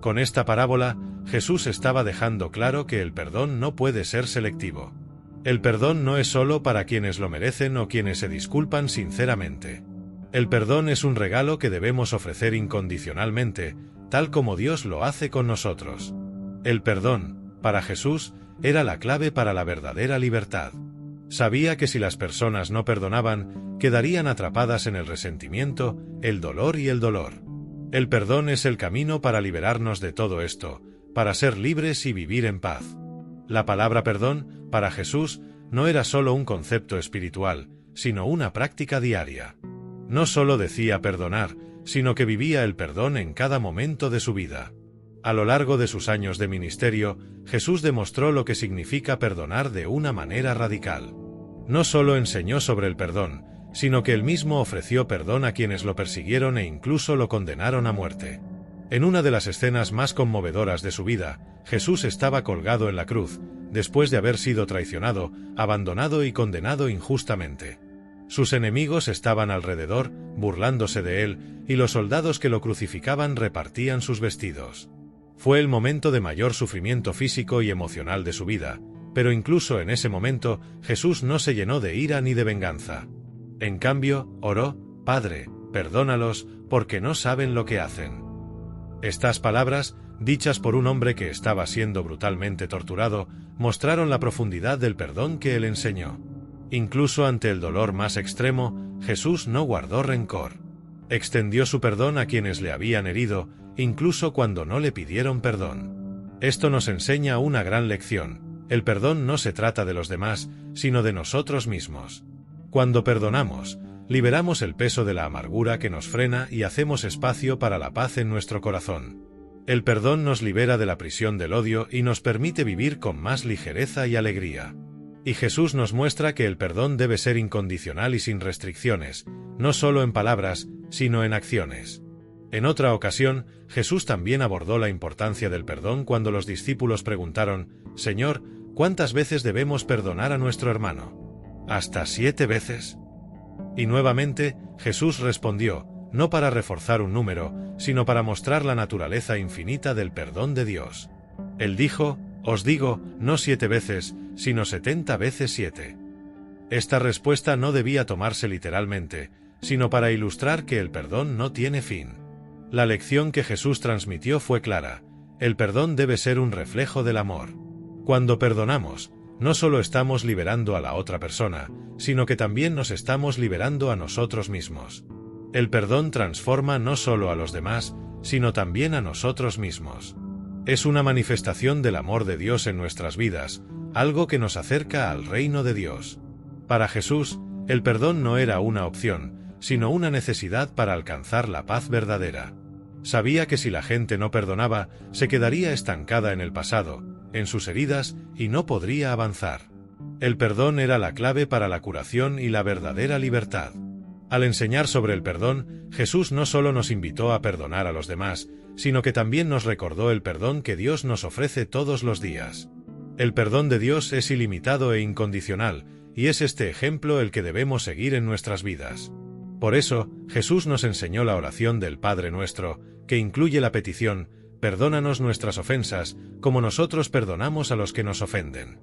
Con esta parábola, Jesús estaba dejando claro que el perdón no puede ser selectivo. El perdón no es solo para quienes lo merecen o quienes se disculpan sinceramente. El perdón es un regalo que debemos ofrecer incondicionalmente, tal como Dios lo hace con nosotros. El perdón, para Jesús, era la clave para la verdadera libertad. Sabía que si las personas no perdonaban, quedarían atrapadas en el resentimiento, el dolor y el dolor. El perdón es el camino para liberarnos de todo esto, para ser libres y vivir en paz. La palabra perdón, para Jesús, no era solo un concepto espiritual, sino una práctica diaria. No solo decía perdonar, sino que vivía el perdón en cada momento de su vida. A lo largo de sus años de ministerio, Jesús demostró lo que significa perdonar de una manera radical. No solo enseñó sobre el perdón, sino que él mismo ofreció perdón a quienes lo persiguieron e incluso lo condenaron a muerte. En una de las escenas más conmovedoras de su vida, Jesús estaba colgado en la cruz, después de haber sido traicionado, abandonado y condenado injustamente. Sus enemigos estaban alrededor, burlándose de él, y los soldados que lo crucificaban repartían sus vestidos. Fue el momento de mayor sufrimiento físico y emocional de su vida, pero incluso en ese momento, Jesús no se llenó de ira ni de venganza. En cambio, oró: «Padre, perdónalos, porque no saben lo que hacen». Estas palabras, dichas por un hombre que estaba siendo brutalmente torturado, mostraron la profundidad del perdón que él enseñó. Incluso ante el dolor más extremo, Jesús no guardó rencor. Extendió su perdón a quienes le habían herido, incluso cuando no le pidieron perdón. Esto nos enseña una gran lección: el perdón no se trata de los demás, sino de nosotros mismos. Cuando perdonamos, liberamos el peso de la amargura que nos frena y hacemos espacio para la paz en nuestro corazón. El perdón nos libera de la prisión del odio y nos permite vivir con más ligereza y alegría. Y Jesús nos muestra que el perdón debe ser incondicional y sin restricciones, no solo en palabras, sino en acciones. En otra ocasión, Jesús también abordó la importancia del perdón cuando los discípulos preguntaron: «Señor, ¿cuántas veces debemos perdonar a nuestro hermano? ¿Hasta 7 veces?» Y nuevamente, Jesús respondió, no para reforzar un número, sino para mostrar la naturaleza infinita del perdón de Dios. Él dijo: «Os digo, no 7 veces, sino 70 veces 7». Esta respuesta no debía tomarse literalmente, sino para ilustrar que el perdón no tiene fin. La lección que Jesús transmitió fue clara: el perdón debe ser un reflejo del amor. Cuando perdonamos, no solo estamos liberando a la otra persona, sino que también nos estamos liberando a nosotros mismos. El perdón transforma no solo a los demás, sino también a nosotros mismos. Es una manifestación del amor de Dios en nuestras vidas, algo que nos acerca al reino de Dios. Para Jesús, el perdón no era una opción, sino una necesidad para alcanzar la paz verdadera. Sabía que si la gente no perdonaba, se quedaría estancada en el pasado, en sus heridas, y no podría avanzar. El perdón era la clave para la curación y la verdadera libertad. Al enseñar sobre el perdón, Jesús no solo nos invitó a perdonar a los demás, sino que también nos recordó el perdón que Dios nos ofrece todos los días. El perdón de Dios es ilimitado e incondicional, y es este ejemplo el que debemos seguir en nuestras vidas. Por eso, Jesús nos enseñó la oración del Padre Nuestro, que incluye la petición: perdónanos nuestras ofensas, como nosotros perdonamos a los que nos ofenden.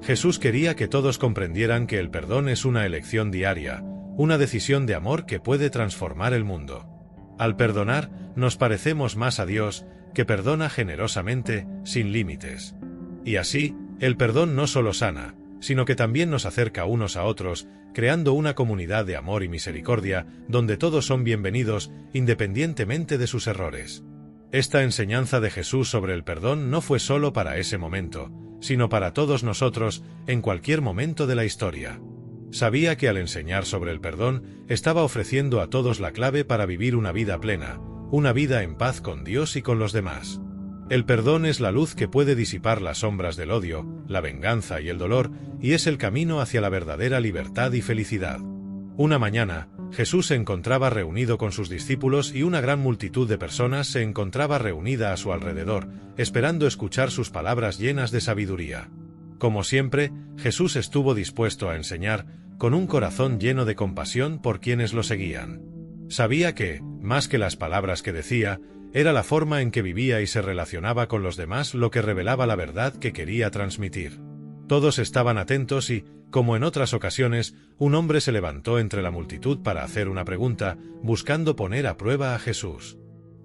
Jesús quería que todos comprendieran que el perdón es una elección diaria, una decisión de amor que puede transformar el mundo. Al perdonar, nos parecemos más a Dios, que perdona generosamente, sin límites. Y así, el perdón no solo sana, sino que también nos acerca unos a otros, creando una comunidad de amor y misericordia, donde todos son bienvenidos, independientemente de sus errores. Esta enseñanza de Jesús sobre el perdón no fue solo para ese momento, sino para todos nosotros, en cualquier momento de la historia. Sabía que al enseñar sobre el perdón, estaba ofreciendo a todos la clave para vivir una vida plena, una vida en paz con Dios y con los demás. El perdón es la luz que puede disipar las sombras del odio, la venganza y el dolor, y es el camino hacia la verdadera libertad y felicidad. Una mañana, Jesús se encontraba reunido con sus discípulos y una gran multitud de personas se encontraba reunida a su alrededor, esperando escuchar sus palabras llenas de sabiduría. Como siempre, Jesús estuvo dispuesto a enseñar, con un corazón lleno de compasión por quienes lo seguían. Sabía que, más que las palabras que decía, era la forma en que vivía y se relacionaba con los demás lo que revelaba la verdad que quería transmitir. Todos estaban atentos y, como en otras ocasiones, un hombre se levantó entre la multitud para hacer una pregunta, buscando poner a prueba a Jesús.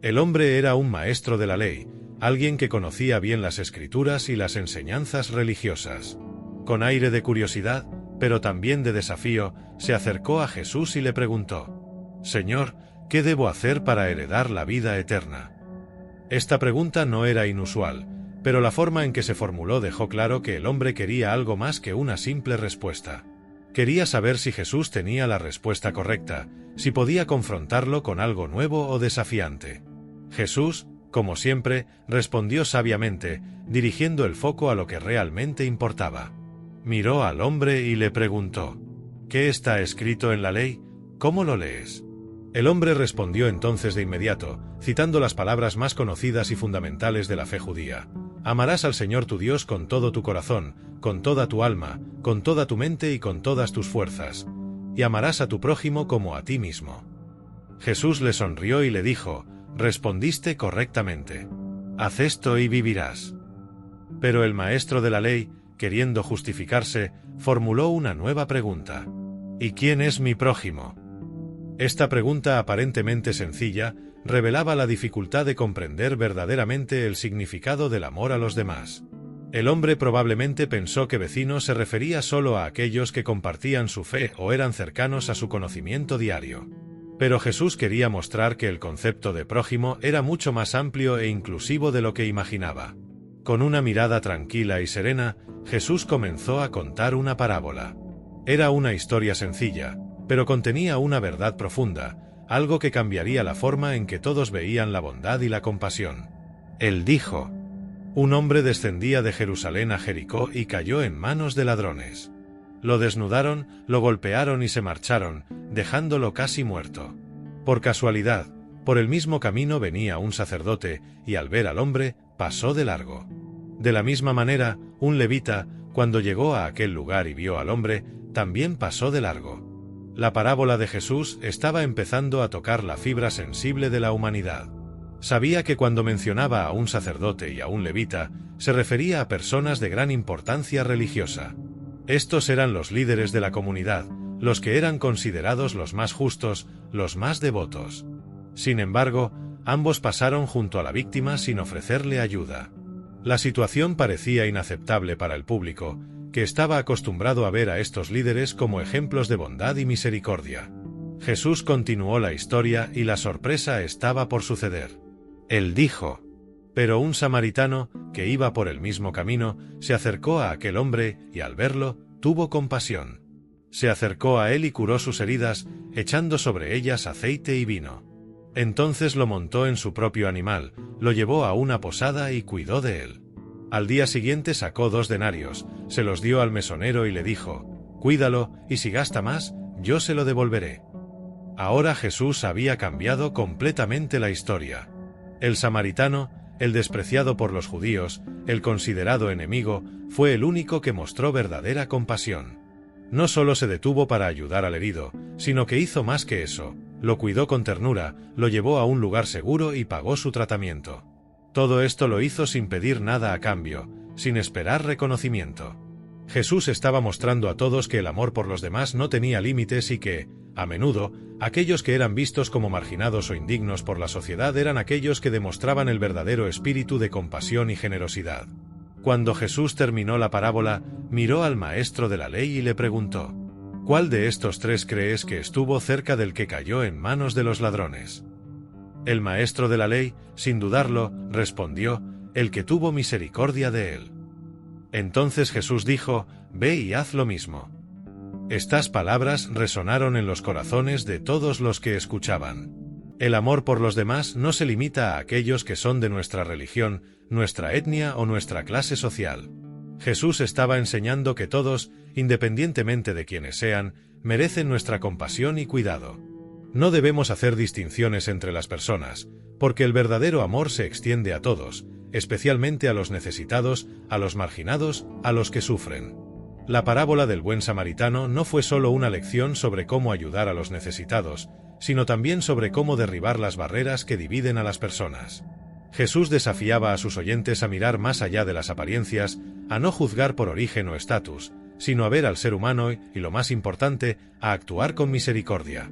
El hombre era un maestro de la ley, alguien que conocía bien las escrituras y las enseñanzas religiosas. Con aire de curiosidad, pero también de desafío, se acercó a Jesús y le preguntó: «Señor, ¿qué debo hacer para heredar la vida eterna?». Esta pregunta no era inusual, pero la forma en que se formuló dejó claro que el hombre quería algo más que una simple respuesta. Quería saber si Jesús tenía la respuesta correcta, si podía confrontarlo con algo nuevo o desafiante. Jesús, como siempre, respondió sabiamente, dirigiendo el foco a lo que realmente importaba. Miró al hombre y le preguntó: «¿Qué está escrito en la ley? ¿Cómo lo lees?». El hombre respondió entonces de inmediato, citando las palabras más conocidas y fundamentales de la fe judía: «Amarás al Señor tu Dios con todo tu corazón, con toda tu alma, con toda tu mente y con todas tus fuerzas, y amarás a tu prójimo como a ti mismo». Jesús le sonrió y le dijo: «Respondiste correctamente. Haz esto y vivirás». Pero el maestro de la ley, queriendo justificarse, formuló una nueva pregunta: «¿Y quién es mi prójimo?». Esta pregunta aparentemente sencilla revelaba la dificultad de comprender verdaderamente el significado del amor a los demás. El hombre probablemente pensó que vecino se refería solo a aquellos que compartían su fe o eran cercanos a su conocimiento diario. Pero Jesús quería mostrar que el concepto de prójimo era mucho más amplio e inclusivo de lo que imaginaba. Con una mirada tranquila y serena, Jesús comenzó a contar una parábola. Era una historia sencilla, pero contenía una verdad profunda, algo que cambiaría la forma en que todos veían la bondad y la compasión. Él dijo: «Un hombre descendía de Jerusalén a Jericó y cayó en manos de ladrones. Lo desnudaron, lo golpearon y se marcharon, dejándolo casi muerto. Por casualidad, por el mismo camino venía un sacerdote, y al ver al hombre, pasó de largo. De la misma manera, un levita, cuando llegó a aquel lugar y vio al hombre, también pasó de largo». La parábola de Jesús estaba empezando a tocar la fibra sensible de la humanidad. Sabía que cuando mencionaba a un sacerdote y a un levita, se refería a personas de gran importancia religiosa. Estos eran los líderes de la comunidad, los que eran considerados los más justos, los más devotos. Sin embargo, ambos pasaron junto a la víctima sin ofrecerle ayuda. La situación parecía inaceptable para el público, que estaba acostumbrado a ver a estos líderes como ejemplos de bondad y misericordia. Jesús continuó la historia y la sorpresa estaba por suceder. Él dijo: pero un samaritano, que iba por el mismo camino, se acercó a aquel hombre y al verlo, tuvo compasión. Se acercó a él y curó sus heridas, echando sobre ellas aceite y vino. Entonces lo montó en su propio animal, lo llevó a una posada y cuidó de él. Al día siguiente sacó 2 denarios, se los dio al mesonero y le dijo: cuídalo, y si gasta más, yo se lo devolveré. Ahora Jesús había cambiado completamente la historia. El samaritano, el despreciado por los judíos, el considerado enemigo, fue el único que mostró verdadera compasión. No solo se detuvo para ayudar al herido, sino que hizo más que eso: lo cuidó con ternura, lo llevó a un lugar seguro y pagó su tratamiento. Todo esto lo hizo sin pedir nada a cambio, sin esperar reconocimiento. Jesús estaba mostrando a todos que el amor por los demás no tenía límites y que, a menudo, aquellos que eran vistos como marginados o indignos por la sociedad eran aquellos que demostraban el verdadero espíritu de compasión y generosidad. Cuando Jesús terminó la parábola, miró al maestro de la ley y le preguntó: ¿cuál de estos 3 crees que estuvo cerca del que cayó en manos de los ladrones? El maestro de la ley, sin dudarlo, respondió: el que tuvo misericordia de él. Entonces Jesús dijo: ve y haz lo mismo. Estas palabras resonaron en los corazones de todos los que escuchaban. El amor por los demás no se limita a aquellos que son de nuestra religión, nuestra etnia o nuestra clase social. Jesús estaba enseñando que todos, independientemente de quienes sean, merecen nuestra compasión y cuidado. No debemos hacer distinciones entre las personas, porque el verdadero amor se extiende a todos, especialmente a los necesitados, a los marginados, a los que sufren. La parábola del buen samaritano no fue solo una lección sobre cómo ayudar a los necesitados, sino también sobre cómo derribar las barreras que dividen a las personas. Jesús desafiaba a sus oyentes a mirar más allá de las apariencias, a no juzgar por origen o estatus, sino a ver al ser humano y, lo más importante, a actuar con misericordia.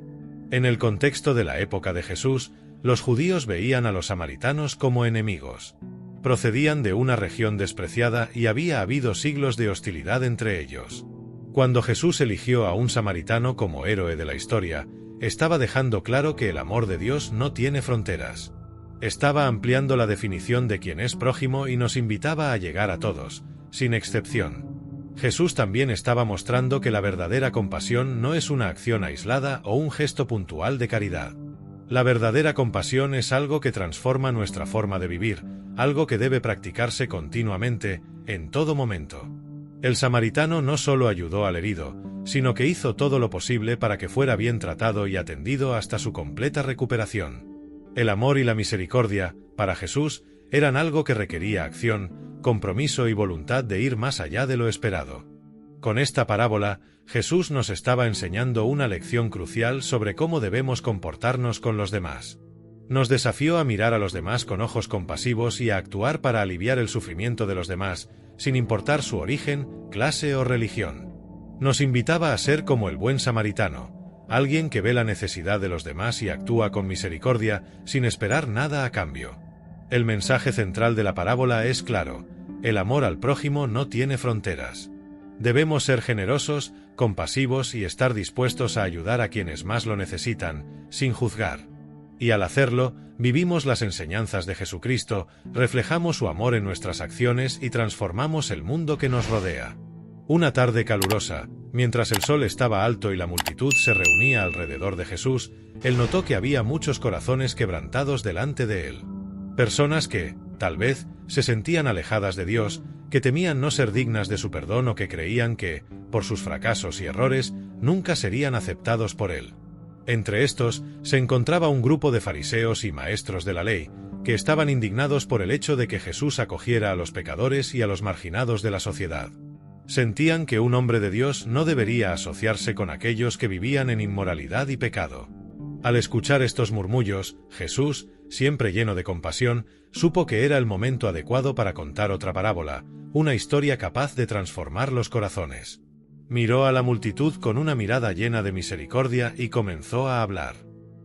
En el contexto de la época de Jesús, los judíos veían a los samaritanos como enemigos. Procedían de una región despreciada y había habido siglos de hostilidad entre ellos. Cuando Jesús eligió a un samaritano como héroe de la historia, estaba dejando claro que el amor de Dios no tiene fronteras. Estaba ampliando la definición de quién es prójimo y nos invitaba a llegar a todos, sin excepción. Jesús también estaba mostrando que la verdadera compasión no es una acción aislada o un gesto puntual de caridad. La verdadera compasión es algo que transforma nuestra forma de vivir, algo que debe practicarse continuamente, en todo momento. El samaritano no solo ayudó al herido, sino que hizo todo lo posible para que fuera bien tratado y atendido hasta su completa recuperación. El amor y la misericordia, para Jesús, eran algo que requería acción, compromiso y voluntad de ir más allá de lo esperado. Con esta parábola, Jesús nos estaba enseñando una lección crucial sobre cómo debemos comportarnos con los demás. Nos desafió a mirar a los demás con ojos compasivos y a actuar para aliviar el sufrimiento de los demás, sin importar su origen, clase o religión. Nos invitaba a ser como el buen samaritano, alguien que ve la necesidad de los demás y actúa con misericordia, sin esperar nada a cambio. El mensaje central de la parábola es claro: el amor al prójimo no tiene fronteras. Debemos ser generosos, compasivos y estar dispuestos a ayudar a quienes más lo necesitan, sin juzgar. Y al hacerlo, vivimos las enseñanzas de Jesucristo, reflejamos su amor en nuestras acciones y transformamos el mundo que nos rodea. Una tarde calurosa, mientras el sol estaba alto y la multitud se reunía alrededor de Jesús, él notó que había muchos corazones quebrantados delante de él. Personas que, tal vez, se sentían alejadas de Dios, que temían no ser dignas de su perdón o que creían que, por sus fracasos y errores, nunca serían aceptados por él. Entre estos, se encontraba un grupo de fariseos y maestros de la ley, que estaban indignados por el hecho de que Jesús acogiera a los pecadores y a los marginados de la sociedad. Sentían que un hombre de Dios no debería asociarse con aquellos que vivían en inmoralidad y pecado. Al escuchar estos murmullos, Jesús, siempre lleno de compasión, supo que era el momento adecuado para contar otra parábola, una historia capaz de transformar los corazones. Miró a la multitud con una mirada llena de misericordia y comenzó a hablar.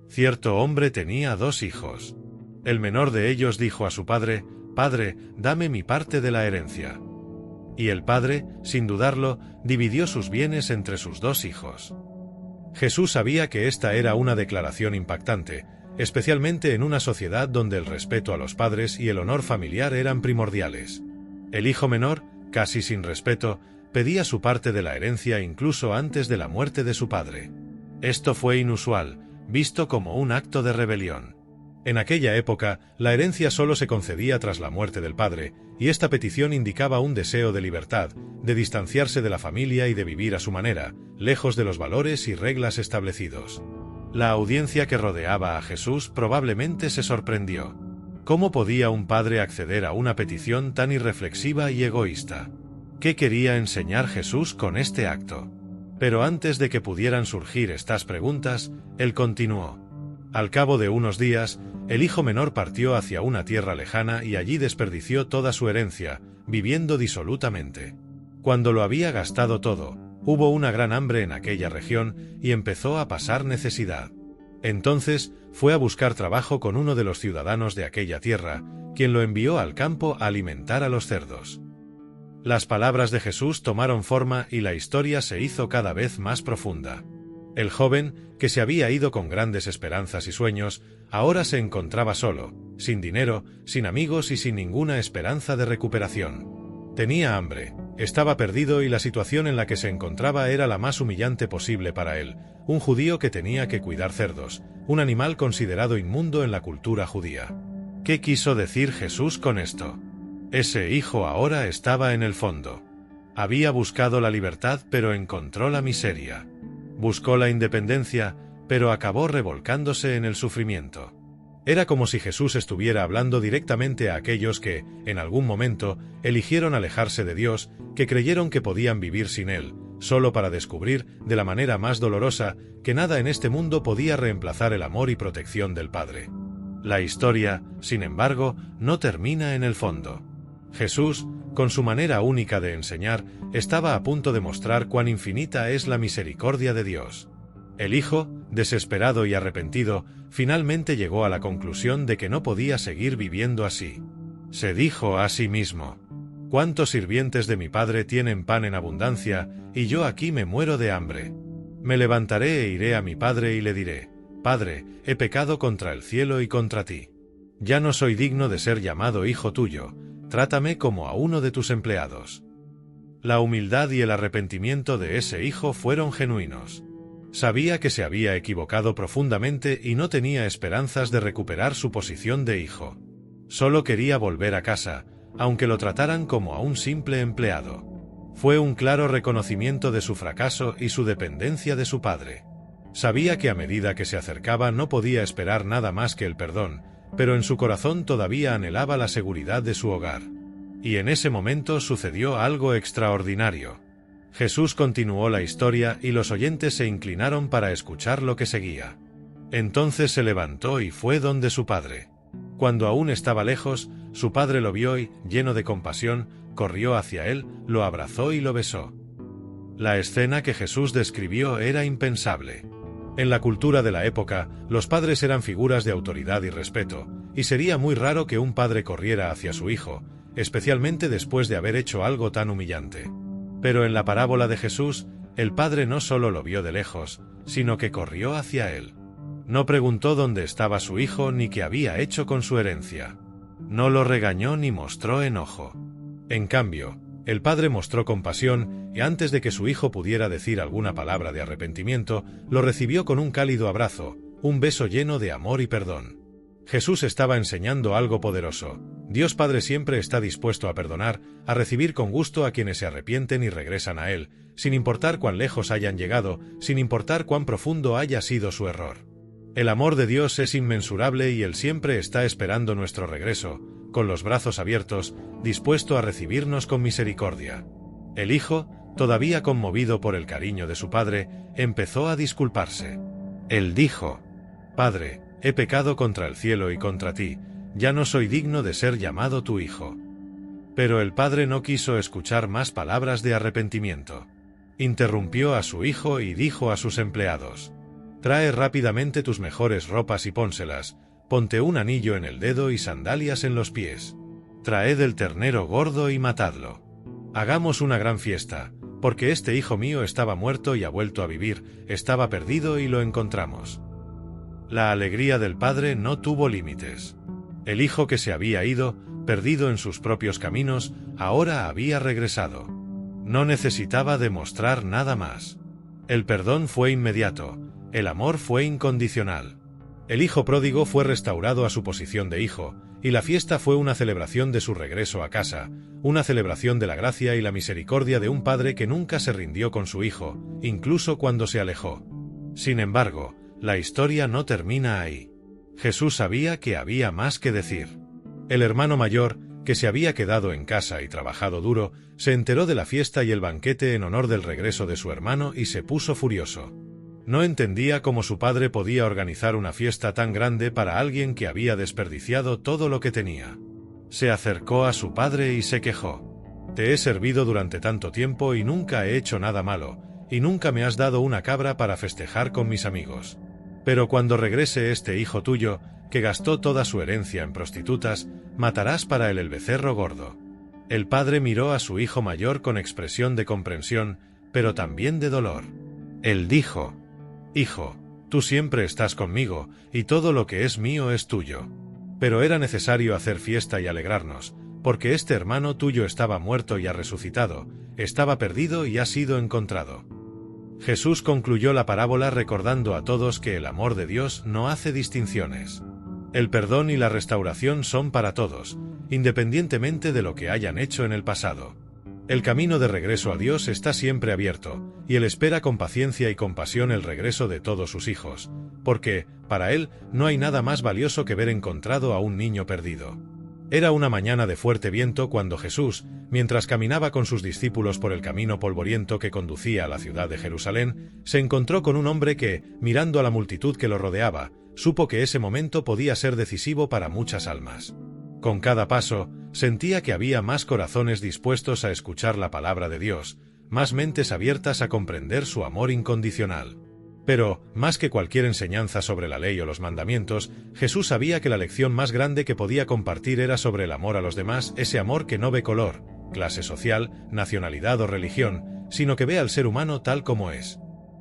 Cierto hombre tenía 2 hijos. El menor de ellos dijo a su padre: «Padre, dame mi parte de la herencia». Y el padre, sin dudarlo, dividió sus bienes entre sus 2 hijos. Jesús sabía que esta era una declaración impactante, especialmente en una sociedad donde el respeto a los padres y el honor familiar eran primordiales. El hijo menor, casi sin respeto, pedía su parte de la herencia incluso antes de la muerte de su padre. Esto fue inusual, visto como un acto de rebelión. En aquella época, la herencia solo se concedía tras la muerte del padre, y esta petición indicaba un deseo de libertad, de distanciarse de la familia y de vivir a su manera, lejos de los valores y reglas establecidos. La audiencia que rodeaba a Jesús probablemente se sorprendió. ¿Cómo podía un padre acceder a una petición tan irreflexiva y egoísta? ¿Qué quería enseñar Jesús con este acto? Pero antes de que pudieran surgir estas preguntas, él continuó. Al cabo de unos días, el hijo menor partió hacia una tierra lejana y allí desperdició toda su herencia, viviendo disolutamente. Cuando lo había gastado todo, hubo una gran hambre en aquella región y empezó a pasar necesidad. Entonces, fue a buscar trabajo con uno de los ciudadanos de aquella tierra, quien lo envió al campo a alimentar a los cerdos. Las palabras de Jesús tomaron forma y la historia se hizo cada vez más profunda. El joven, que se había ido con grandes esperanzas y sueños, ahora se encontraba solo, sin dinero, sin amigos y sin ninguna esperanza de recuperación. Tenía hambre, estaba perdido y la situación en la que se encontraba era la más humillante posible para él, un judío que tenía que cuidar cerdos, un animal considerado inmundo en la cultura judía. ¿Qué quiso decir Jesús con esto? Ese hijo ahora estaba en el fondo. Había buscado la libertad pero encontró la miseria. Buscó la independencia, pero acabó revolcándose en el sufrimiento. Era como si Jesús estuviera hablando directamente a aquellos que, en algún momento, eligieron alejarse de Dios, que creyeron que podían vivir sin Él, solo para descubrir, de la manera más dolorosa, que nada en este mundo podía reemplazar el amor y protección del Padre. La historia, sin embargo, no termina en el fondo. Jesús, con su manera única de enseñar, estaba a punto de mostrar cuán infinita es la misericordia de Dios. El hijo, desesperado y arrepentido, finalmente llegó a la conclusión de que no podía seguir viviendo así. Se dijo a sí mismo: «¿Cuántos sirvientes de mi padre tienen pan en abundancia, y yo aquí me muero de hambre? Me levantaré e iré a mi padre y le diré: Padre, he pecado contra el cielo y contra ti. Ya no soy digno de ser llamado hijo tuyo. Trátame como a uno de tus empleados». La humildad y el arrepentimiento de ese hijo fueron genuinos. Sabía que se había equivocado profundamente y no tenía esperanzas de recuperar su posición de hijo. Solo quería volver a casa, aunque lo trataran como a un simple empleado. Fue un claro reconocimiento de su fracaso y su dependencia de su padre. Sabía que a medida que se acercaba no podía esperar nada más que el perdón, pero en su corazón todavía anhelaba la seguridad de su hogar. Y en ese momento sucedió algo extraordinario. Jesús continuó la historia y los oyentes se inclinaron para escuchar lo que seguía. Entonces se levantó y fue donde su padre. Cuando aún estaba lejos, su padre lo vio y, lleno de compasión, corrió hacia él, lo abrazó y lo besó. La escena que Jesús describió era impensable. En la cultura de la época, los padres eran figuras de autoridad y respeto, y sería muy raro que un padre corriera hacia su hijo, especialmente después de haber hecho algo tan humillante. Pero en la parábola de Jesús, el padre no solo lo vio de lejos, sino que corrió hacia él. No preguntó dónde estaba su hijo ni qué había hecho con su herencia. No lo regañó ni mostró enojo. En cambio, el padre mostró compasión y antes de que su hijo pudiera decir alguna palabra de arrepentimiento, lo recibió con un cálido abrazo, un beso lleno de amor y perdón. Jesús estaba enseñando algo poderoso. Dios Padre siempre está dispuesto a perdonar, a recibir con gusto a quienes se arrepienten y regresan a Él, sin importar cuán lejos hayan llegado, sin importar cuán profundo haya sido su error. El amor de Dios es inmensurable y Él siempre está esperando nuestro regreso, con los brazos abiertos, dispuesto a recibirnos con misericordia. El hijo, todavía conmovido por el cariño de su padre, empezó a disculparse. Él dijo: «Padre, he pecado contra el cielo y contra ti, ya no soy digno de ser llamado tu hijo». Pero el padre no quiso escuchar más palabras de arrepentimiento. Interrumpió a su hijo y dijo a sus empleados: «Trae rápidamente tus mejores ropas y pónselas, ponte un anillo en el dedo y sandalias en los pies. Traed el ternero gordo y matadlo». Hagamos una gran fiesta, porque este hijo mío estaba muerto y ha vuelto a vivir, estaba perdido y lo encontramos. La alegría del padre no tuvo límites. El hijo que se había ido, perdido en sus propios caminos, ahora había regresado. No necesitaba demostrar nada más. El perdón fue inmediato, el amor fue incondicional. El hijo pródigo fue restaurado a su posición de hijo, y la fiesta fue una celebración de su regreso a casa, una celebración de la gracia y la misericordia de un padre que nunca se rindió con su hijo, incluso cuando se alejó. Sin embargo, la historia no termina ahí. Jesús sabía que había más que decir. El hermano mayor, que se había quedado en casa y trabajado duro, se enteró de la fiesta y el banquete en honor del regreso de su hermano y se puso furioso. No entendía cómo su padre podía organizar una fiesta tan grande para alguien que había desperdiciado todo lo que tenía. Se acercó a su padre y se quejó. Te he servido durante tanto tiempo y nunca he hecho nada malo, y nunca me has dado una cabra para festejar con mis amigos. Pero cuando regrese este hijo tuyo, que gastó toda su herencia en prostitutas, matarás para él el becerro gordo. El padre miró a su hijo mayor con expresión de comprensión, pero también de dolor. Él dijo: Hijo, tú siempre estás conmigo, y todo lo que es mío es tuyo. Pero era necesario hacer fiesta y alegrarnos, porque este hermano tuyo estaba muerto y ha resucitado, estaba perdido y ha sido encontrado. Jesús concluyó la parábola recordando a todos que el amor de Dios no hace distinciones. El perdón y la restauración son para todos, independientemente de lo que hayan hecho en el pasado. El camino de regreso a Dios está siempre abierto, y Él espera con paciencia y compasión el regreso de todos sus hijos, porque, para Él, no hay nada más valioso que ver encontrado a un niño perdido. Era una mañana de fuerte viento cuando Jesús, mientras caminaba con sus discípulos por el camino polvoriento que conducía a la ciudad de Jerusalén, se encontró con un hombre que, mirando a la multitud que lo rodeaba, supo que ese momento podía ser decisivo para muchas almas. Con cada paso, sentía que había más corazones dispuestos a escuchar la palabra de Dios, más mentes abiertas a comprender su amor incondicional. Pero, más que cualquier enseñanza sobre la ley o los mandamientos, Jesús sabía que la lección más grande que podía compartir era sobre el amor a los demás, ese amor que no ve color, clase social, nacionalidad o religión, sino que ve al ser humano tal como es.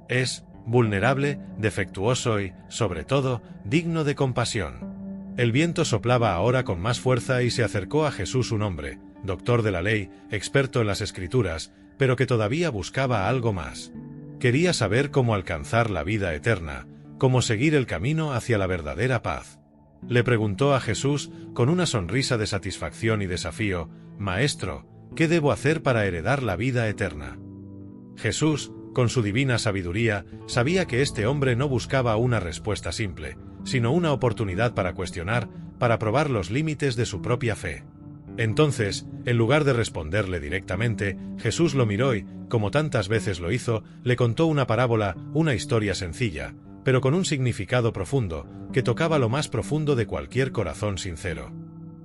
Es vulnerable, defectuoso y, sobre todo, digno de compasión. El viento soplaba ahora con más fuerza y se acercó a Jesús un hombre, doctor de la ley, experto en las Escrituras, pero que todavía buscaba algo más. Quería saber cómo alcanzar la vida eterna, cómo seguir el camino hacia la verdadera paz. Le preguntó a Jesús, con una sonrisa de satisfacción y desafío: «Maestro, ¿qué debo hacer para heredar la vida eterna?». Jesús, con su divina sabiduría, sabía que este hombre no buscaba una respuesta simple, sino una oportunidad para cuestionar, para probar los límites de su propia fe. Entonces, en lugar de responderle directamente, Jesús lo miró y, como tantas veces lo hizo, le contó una parábola, una historia sencilla, pero con un significado profundo, que tocaba lo más profundo de cualquier corazón sincero.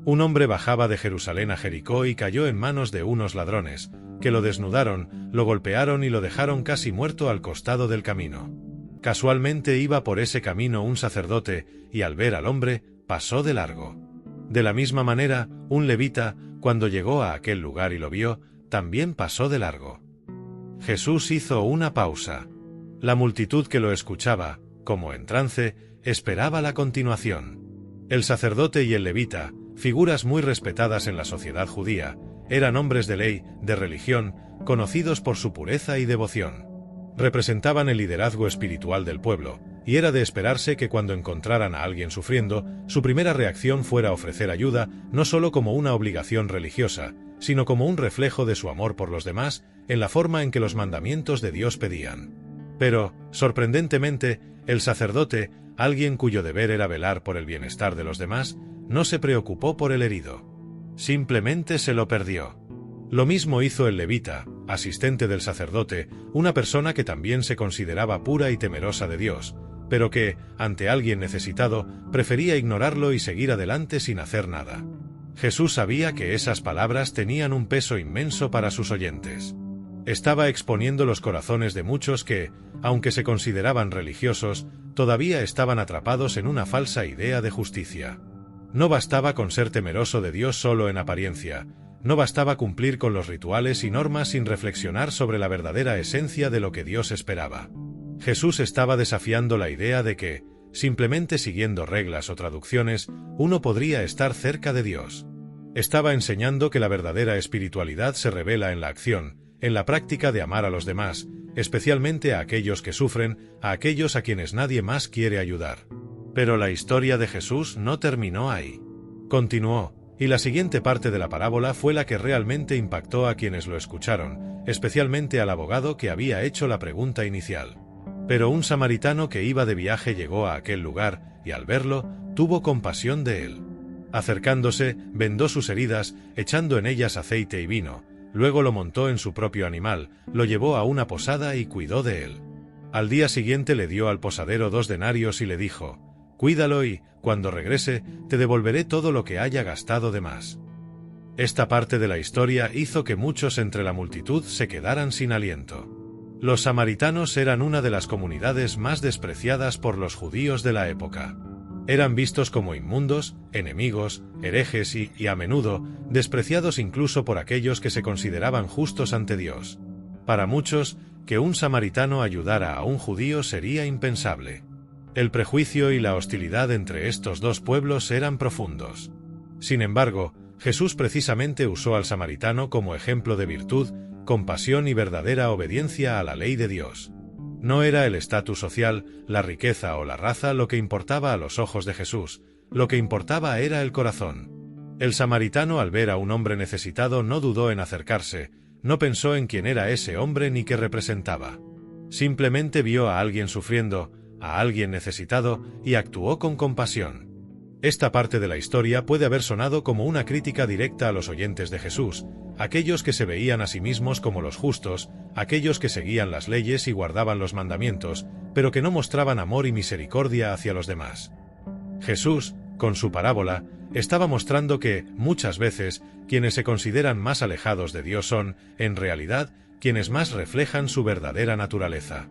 Un hombre bajaba de Jerusalén a Jericó y cayó en manos de unos ladrones, que lo desnudaron, lo golpearon y lo dejaron casi muerto al costado del camino. Casualmente iba por ese camino un sacerdote, y al ver al hombre, pasó de largo. De la misma manera, un levita, cuando llegó a aquel lugar y lo vio, también pasó de largo. Jesús hizo una pausa. La multitud que lo escuchaba, como en trance, esperaba la continuación. El sacerdote y el levita, figuras muy respetadas en la sociedad judía, eran hombres de ley, de religión, conocidos por su pureza y devoción. Representaban el liderazgo espiritual del pueblo, y era de esperarse que cuando encontraran a alguien sufriendo, su primera reacción fuera ofrecer ayuda, no solo como una obligación religiosa, sino como un reflejo de su amor por los demás, en la forma en que los mandamientos de Dios pedían. Pero, sorprendentemente, el sacerdote, alguien cuyo deber era velar por el bienestar de los demás, no se preocupó por el herido. Simplemente se lo perdió. Lo mismo hizo el levita, asistente del sacerdote, una persona que también se consideraba pura y temerosa de Dios, pero que, ante alguien necesitado, prefería ignorarlo y seguir adelante sin hacer nada. Jesús sabía que esas palabras tenían un peso inmenso para sus oyentes. Estaba exponiendo los corazones de muchos que, aunque se consideraban religiosos, todavía estaban atrapados en una falsa idea de justicia. No bastaba con ser temeroso de Dios solo en apariencia, No bastaba cumplir con los rituales y normas sin reflexionar sobre la verdadera esencia de lo que Dios esperaba. Jesús estaba desafiando la idea de que, simplemente siguiendo reglas o traducciones, uno podría estar cerca de Dios. Estaba enseñando que la verdadera espiritualidad se revela en la acción, en la práctica de amar a los demás, especialmente a aquellos que sufren, a aquellos a quienes nadie más quiere ayudar. Pero la historia de Jesús no terminó ahí. Continuó, y la siguiente parte de la parábola fue la que realmente impactó a quienes lo escucharon, especialmente al abogado que había hecho la pregunta inicial. Pero un samaritano que iba de viaje llegó a aquel lugar, y al verlo, tuvo compasión de él. Acercándose, vendó sus heridas, echando en ellas aceite y vino, luego lo montó en su propio animal, lo llevó a una posada y cuidó de él. Al día siguiente le dio al posadero 2 denarios y le dijo: «Cuídalo y, cuando regrese, te devolveré todo lo que haya gastado de más». Esta parte de la historia hizo que muchos entre la multitud se quedaran sin aliento. Los samaritanos eran una de las comunidades más despreciadas por los judíos de la época. Eran vistos como inmundos, enemigos, herejes y, a menudo, despreciados incluso por aquellos que se consideraban justos ante Dios. Para muchos, que un samaritano ayudara a un judío sería impensable. El prejuicio y la hostilidad entre estos dos pueblos eran profundos. Sin embargo, Jesús precisamente usó al samaritano como ejemplo de virtud, compasión y verdadera obediencia a la ley de Dios. No era el estatus social, la riqueza o la raza lo que importaba a los ojos de Jesús, lo que importaba era el corazón. El samaritano, al ver a un hombre necesitado, no dudó en acercarse, no pensó en quién era ese hombre ni qué representaba. Simplemente vio a alguien sufriendo, a alguien necesitado, y actuó con compasión. Esta parte de la historia puede haber sonado como una crítica directa a los oyentes de Jesús, aquellos que se veían a sí mismos como los justos, aquellos que seguían las leyes y guardaban los mandamientos, pero que no mostraban amor y misericordia hacia los demás. Jesús, con su parábola, estaba mostrando que, muchas veces, quienes se consideran más alejados de Dios son, en realidad, quienes más reflejan su verdadera naturaleza.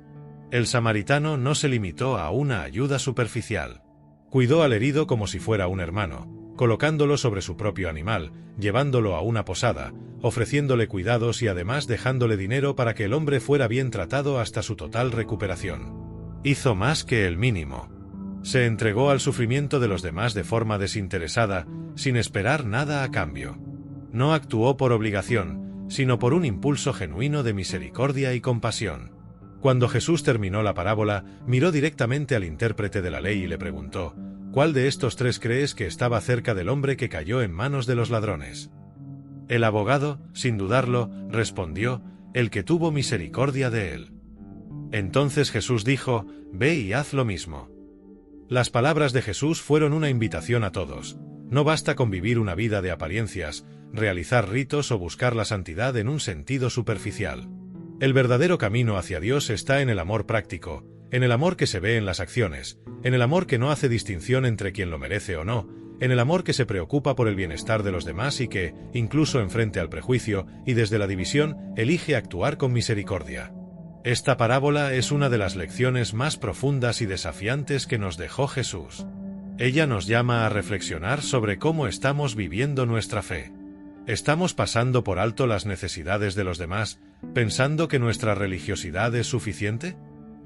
El samaritano no se limitó a una ayuda superficial. Cuidó al herido como si fuera un hermano, colocándolo sobre su propio animal, llevándolo a una posada, ofreciéndole cuidados y además dejándole dinero para que el hombre fuera bien tratado hasta su total recuperación. Hizo más que el mínimo. Se entregó al sufrimiento de los demás de forma desinteresada, sin esperar nada a cambio. No actuó por obligación, sino por un impulso genuino de misericordia y compasión. Cuando Jesús terminó la parábola, miró directamente al intérprete de la ley y le preguntó: «¿Cuál de estos 3 crees que estaba cerca del hombre que cayó en manos de los ladrones?» El abogado, sin dudarlo, respondió: «El que tuvo misericordia de él». Entonces Jesús dijo: «Ve y haz lo mismo». Las palabras de Jesús fueron una invitación a todos. No basta con vivir una vida de apariencias, realizar ritos o buscar la santidad en un sentido superficial. El verdadero camino hacia Dios está en el amor práctico, en el amor que se ve en las acciones, en el amor que no hace distinción entre quien lo merece o no, en el amor que se preocupa por el bienestar de los demás y que, incluso enfrente al prejuicio y desde la división, elige actuar con misericordia. Esta parábola es una de las lecciones más profundas y desafiantes que nos dejó Jesús. Ella nos llama a reflexionar sobre cómo estamos viviendo nuestra fe. ¿Estamos pasando por alto las necesidades de los demás, pensando que nuestra religiosidad es suficiente?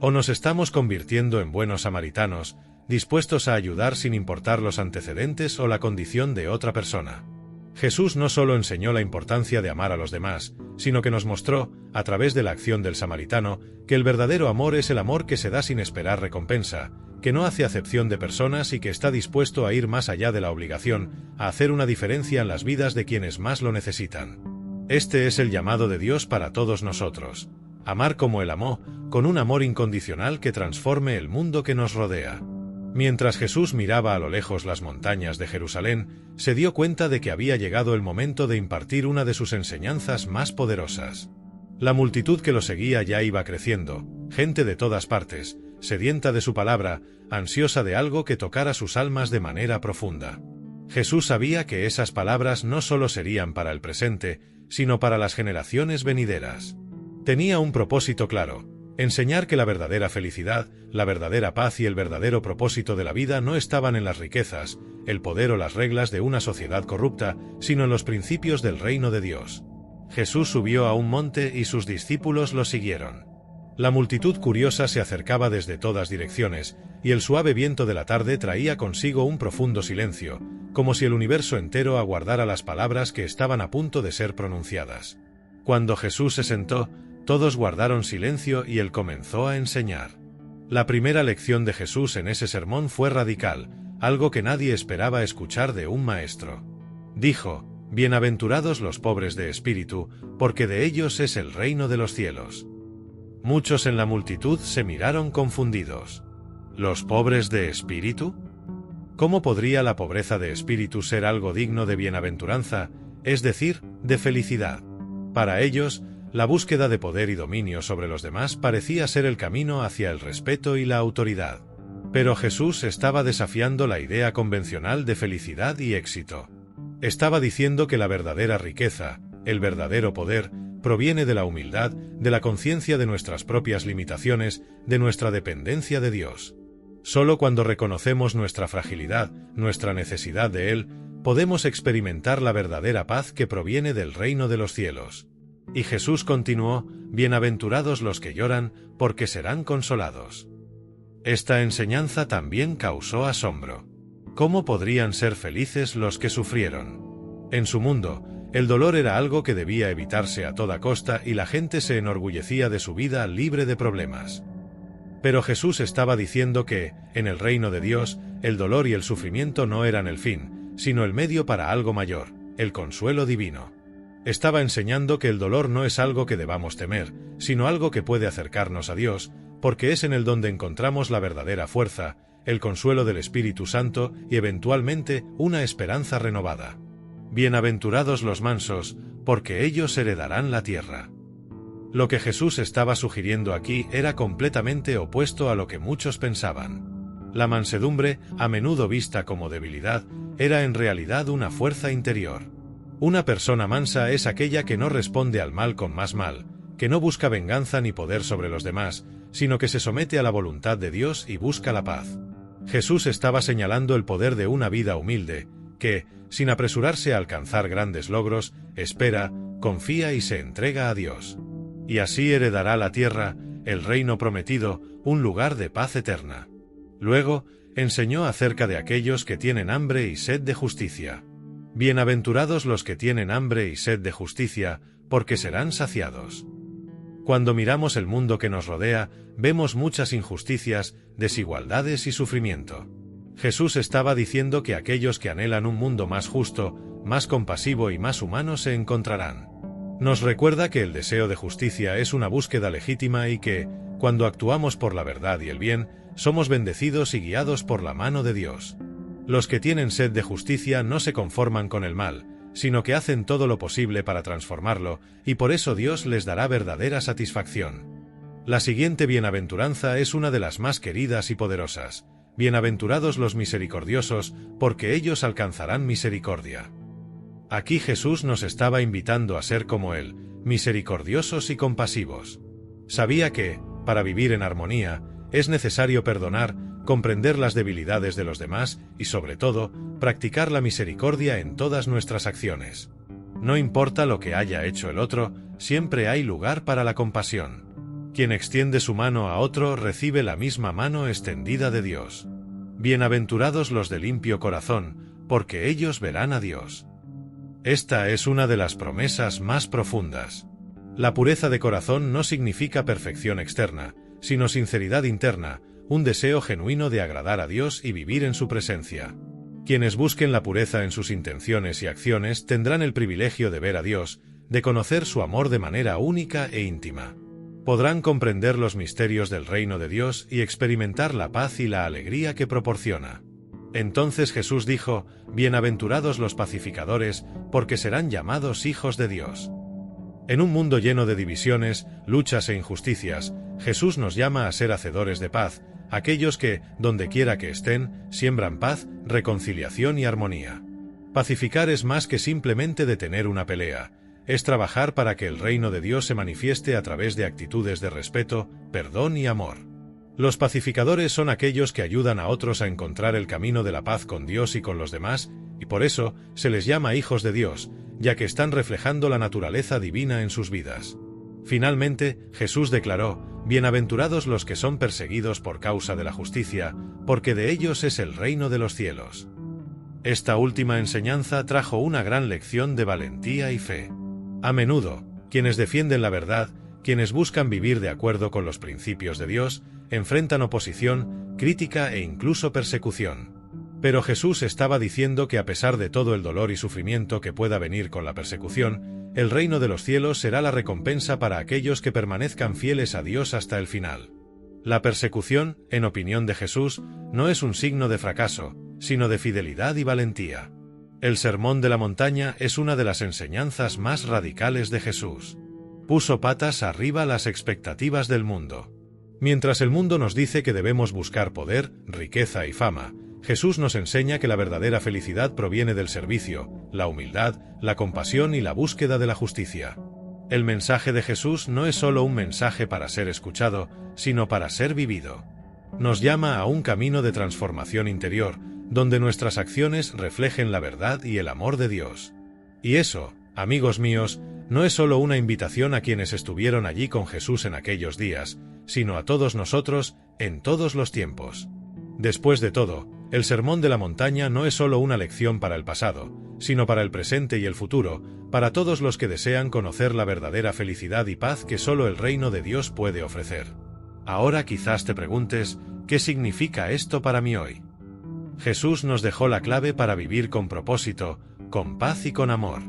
¿O nos estamos convirtiendo en buenos samaritanos, dispuestos a ayudar sin importar los antecedentes o la condición de otra persona? Jesús no solo enseñó la importancia de amar a los demás, sino que nos mostró, a través de la acción del samaritano, que el verdadero amor es el amor que se da sin esperar recompensa, que no hace acepción de personas y que está dispuesto a ir más allá de la obligación, a hacer una diferencia en las vidas de quienes más lo necesitan. Este es el llamado de Dios para todos nosotros: amar como Él amó, con un amor incondicional que transforme el mundo que nos rodea. Mientras Jesús miraba a lo lejos las montañas de Jerusalén, se dio cuenta de que había llegado el momento de impartir una de sus enseñanzas más poderosas. La multitud que lo seguía ya iba creciendo, gente de todas partes, sedienta de su palabra, ansiosa de algo que tocara sus almas de manera profunda. Jesús sabía que esas palabras no solo serían para el presente, sino para las generaciones venideras. Tenía un propósito claro: Enseñar que la verdadera felicidad, la verdadera paz y el verdadero propósito de la vida no estaban en las riquezas, el poder o las reglas de una sociedad corrupta, sino en los principios del reino de Dios. Jesús subió a un monte y sus discípulos lo siguieron. La multitud curiosa se acercaba desde todas direcciones, y el suave viento de la tarde traía consigo un profundo silencio, como si el universo entero aguardara las palabras que estaban a punto de ser pronunciadas. Cuando Jesús se sentó, todos guardaron silencio y él comenzó a enseñar. La primera lección de Jesús en ese sermón fue radical, algo que nadie esperaba escuchar de un maestro. Dijo: «Bienaventurados los pobres de espíritu, porque de ellos es el reino de los cielos». Muchos en la multitud se miraron confundidos. ¿Los pobres de espíritu? ¿Cómo podría la pobreza de espíritu ser algo digno de bienaventuranza, es decir, de felicidad? Para ellos, la búsqueda de poder y dominio sobre los demás parecía ser el camino hacia el respeto y la autoridad. Pero Jesús estaba desafiando la idea convencional de felicidad y éxito. Estaba diciendo que la verdadera riqueza, el verdadero poder, proviene de la humildad, de la conciencia de nuestras propias limitaciones, de nuestra dependencia de Dios. Solo cuando reconocemos nuestra fragilidad, nuestra necesidad de Él, podemos experimentar la verdadera paz que proviene del reino de los cielos. Y Jesús continuó: «Bienaventurados los que lloran, porque serán consolados». Esta enseñanza también causó asombro. ¿Cómo podrían ser felices los que sufrieron? En su mundo, el dolor era algo que debía evitarse a toda costa y la gente se enorgullecía de su vida libre de problemas. Pero Jesús estaba diciendo que, en el reino de Dios, el dolor y el sufrimiento no eran el fin, sino el medio para algo mayor, el consuelo divino. Estaba enseñando que el dolor no es algo que debamos temer, sino algo que puede acercarnos a Dios, porque es en él donde encontramos la verdadera fuerza, el consuelo del Espíritu Santo y eventualmente una esperanza renovada. Bienaventurados los mansos, porque ellos heredarán la tierra. Lo que Jesús estaba sugiriendo aquí era completamente opuesto a lo que muchos pensaban. La mansedumbre, a menudo vista como debilidad, era en realidad una fuerza interior. Una persona mansa es aquella que no responde al mal con más mal, que no busca venganza ni poder sobre los demás, sino que se somete a la voluntad de Dios y busca la paz. Jesús estaba señalando el poder de una vida humilde, que, sin apresurarse a alcanzar grandes logros, espera, confía y se entrega a Dios. Y así heredará la tierra, el reino prometido, un lugar de paz eterna. Luego, enseñó acerca de aquellos que tienen hambre y sed de justicia. Bienaventurados los que tienen hambre y sed de justicia, porque serán saciados. Cuando miramos el mundo que nos rodea, vemos muchas injusticias, desigualdades y sufrimiento. Jesús estaba diciendo que aquellos que anhelan un mundo más justo, más compasivo y más humano se encontrarán. Nos recuerda que el deseo de justicia es una búsqueda legítima y que, cuando actuamos por la verdad y el bien, somos bendecidos y guiados por la mano de Dios. Los que tienen sed de justicia no se conforman con el mal, sino que hacen todo lo posible para transformarlo, y por eso Dios les dará verdadera satisfacción. La siguiente bienaventuranza es una de las más queridas y poderosas. Bienaventurados los misericordiosos, porque ellos alcanzarán misericordia. Aquí Jesús nos estaba invitando a ser como Él, misericordiosos y compasivos. Sabía que, para vivir en armonía, es necesario perdonar, comprender las debilidades de los demás y, sobre todo, practicar la misericordia en todas nuestras acciones. No importa lo que haya hecho el otro, siempre hay lugar para la compasión. Quien extiende su mano a otro recibe la misma mano extendida de Dios. Bienaventurados los de limpio corazón, porque ellos verán a Dios. Esta es una de las promesas más profundas. La pureza de corazón no significa perfección externa, sino sinceridad interna, un deseo genuino de agradar a Dios y vivir en su presencia. Quienes busquen la pureza en sus intenciones y acciones tendrán el privilegio de ver a Dios, de conocer su amor de manera única e íntima. Podrán comprender los misterios del reino de Dios y experimentar la paz y la alegría que proporciona. Entonces Jesús dijo: «Bienaventurados los pacificadores, porque serán llamados hijos de Dios». En un mundo lleno de divisiones, luchas e injusticias, Jesús nos llama a ser hacedores de paz, aquellos que, donde quiera que estén, siembran paz, reconciliación y armonía. Pacificar es más que simplemente detener una pelea, es trabajar para que el reino de Dios se manifieste a través de actitudes de respeto, perdón y amor. Los pacificadores son aquellos que ayudan a otros a encontrar el camino de la paz con Dios y con los demás, y por eso se les llama hijos de Dios, ya que están reflejando la naturaleza divina en sus vidas. Finalmente, Jesús declaró: «Bienaventurados los que son perseguidos por causa de la justicia, porque de ellos es el reino de los cielos». Esta última enseñanza trajo una gran lección de valentía y fe. A menudo, quienes defienden la verdad, quienes buscan vivir de acuerdo con los principios de Dios, enfrentan oposición, crítica e incluso persecución. Pero Jesús estaba diciendo que a pesar de todo el dolor y sufrimiento que pueda venir con la persecución, el reino de los cielos será la recompensa para aquellos que permanezcan fieles a Dios hasta el final. La persecución, en opinión de Jesús, no es un signo de fracaso, sino de fidelidad y valentía. El Sermón de la Montaña es una de las enseñanzas más radicales de Jesús. Puso patas arriba las expectativas del mundo. Mientras el mundo nos dice que debemos buscar poder, riqueza y fama, Jesús nos enseña que la verdadera felicidad proviene del servicio, la humildad, la compasión y la búsqueda de la justicia. El mensaje de Jesús no es solo un mensaje para ser escuchado, sino para ser vivido. Nos llama a un camino de transformación interior, donde nuestras acciones reflejen la verdad y el amor de Dios. Y eso, amigos míos, no es solo una invitación a quienes estuvieron allí con Jesús en aquellos días, sino a todos nosotros, en todos los tiempos. Después de todo, el Sermón de la Montaña no es solo una lección para el pasado, sino para el presente y el futuro, para todos los que desean conocer la verdadera felicidad y paz que solo el reino de Dios puede ofrecer. Ahora quizás te preguntes, ¿qué significa esto para mí hoy? Jesús nos dejó la clave para vivir con propósito, con paz y con amor.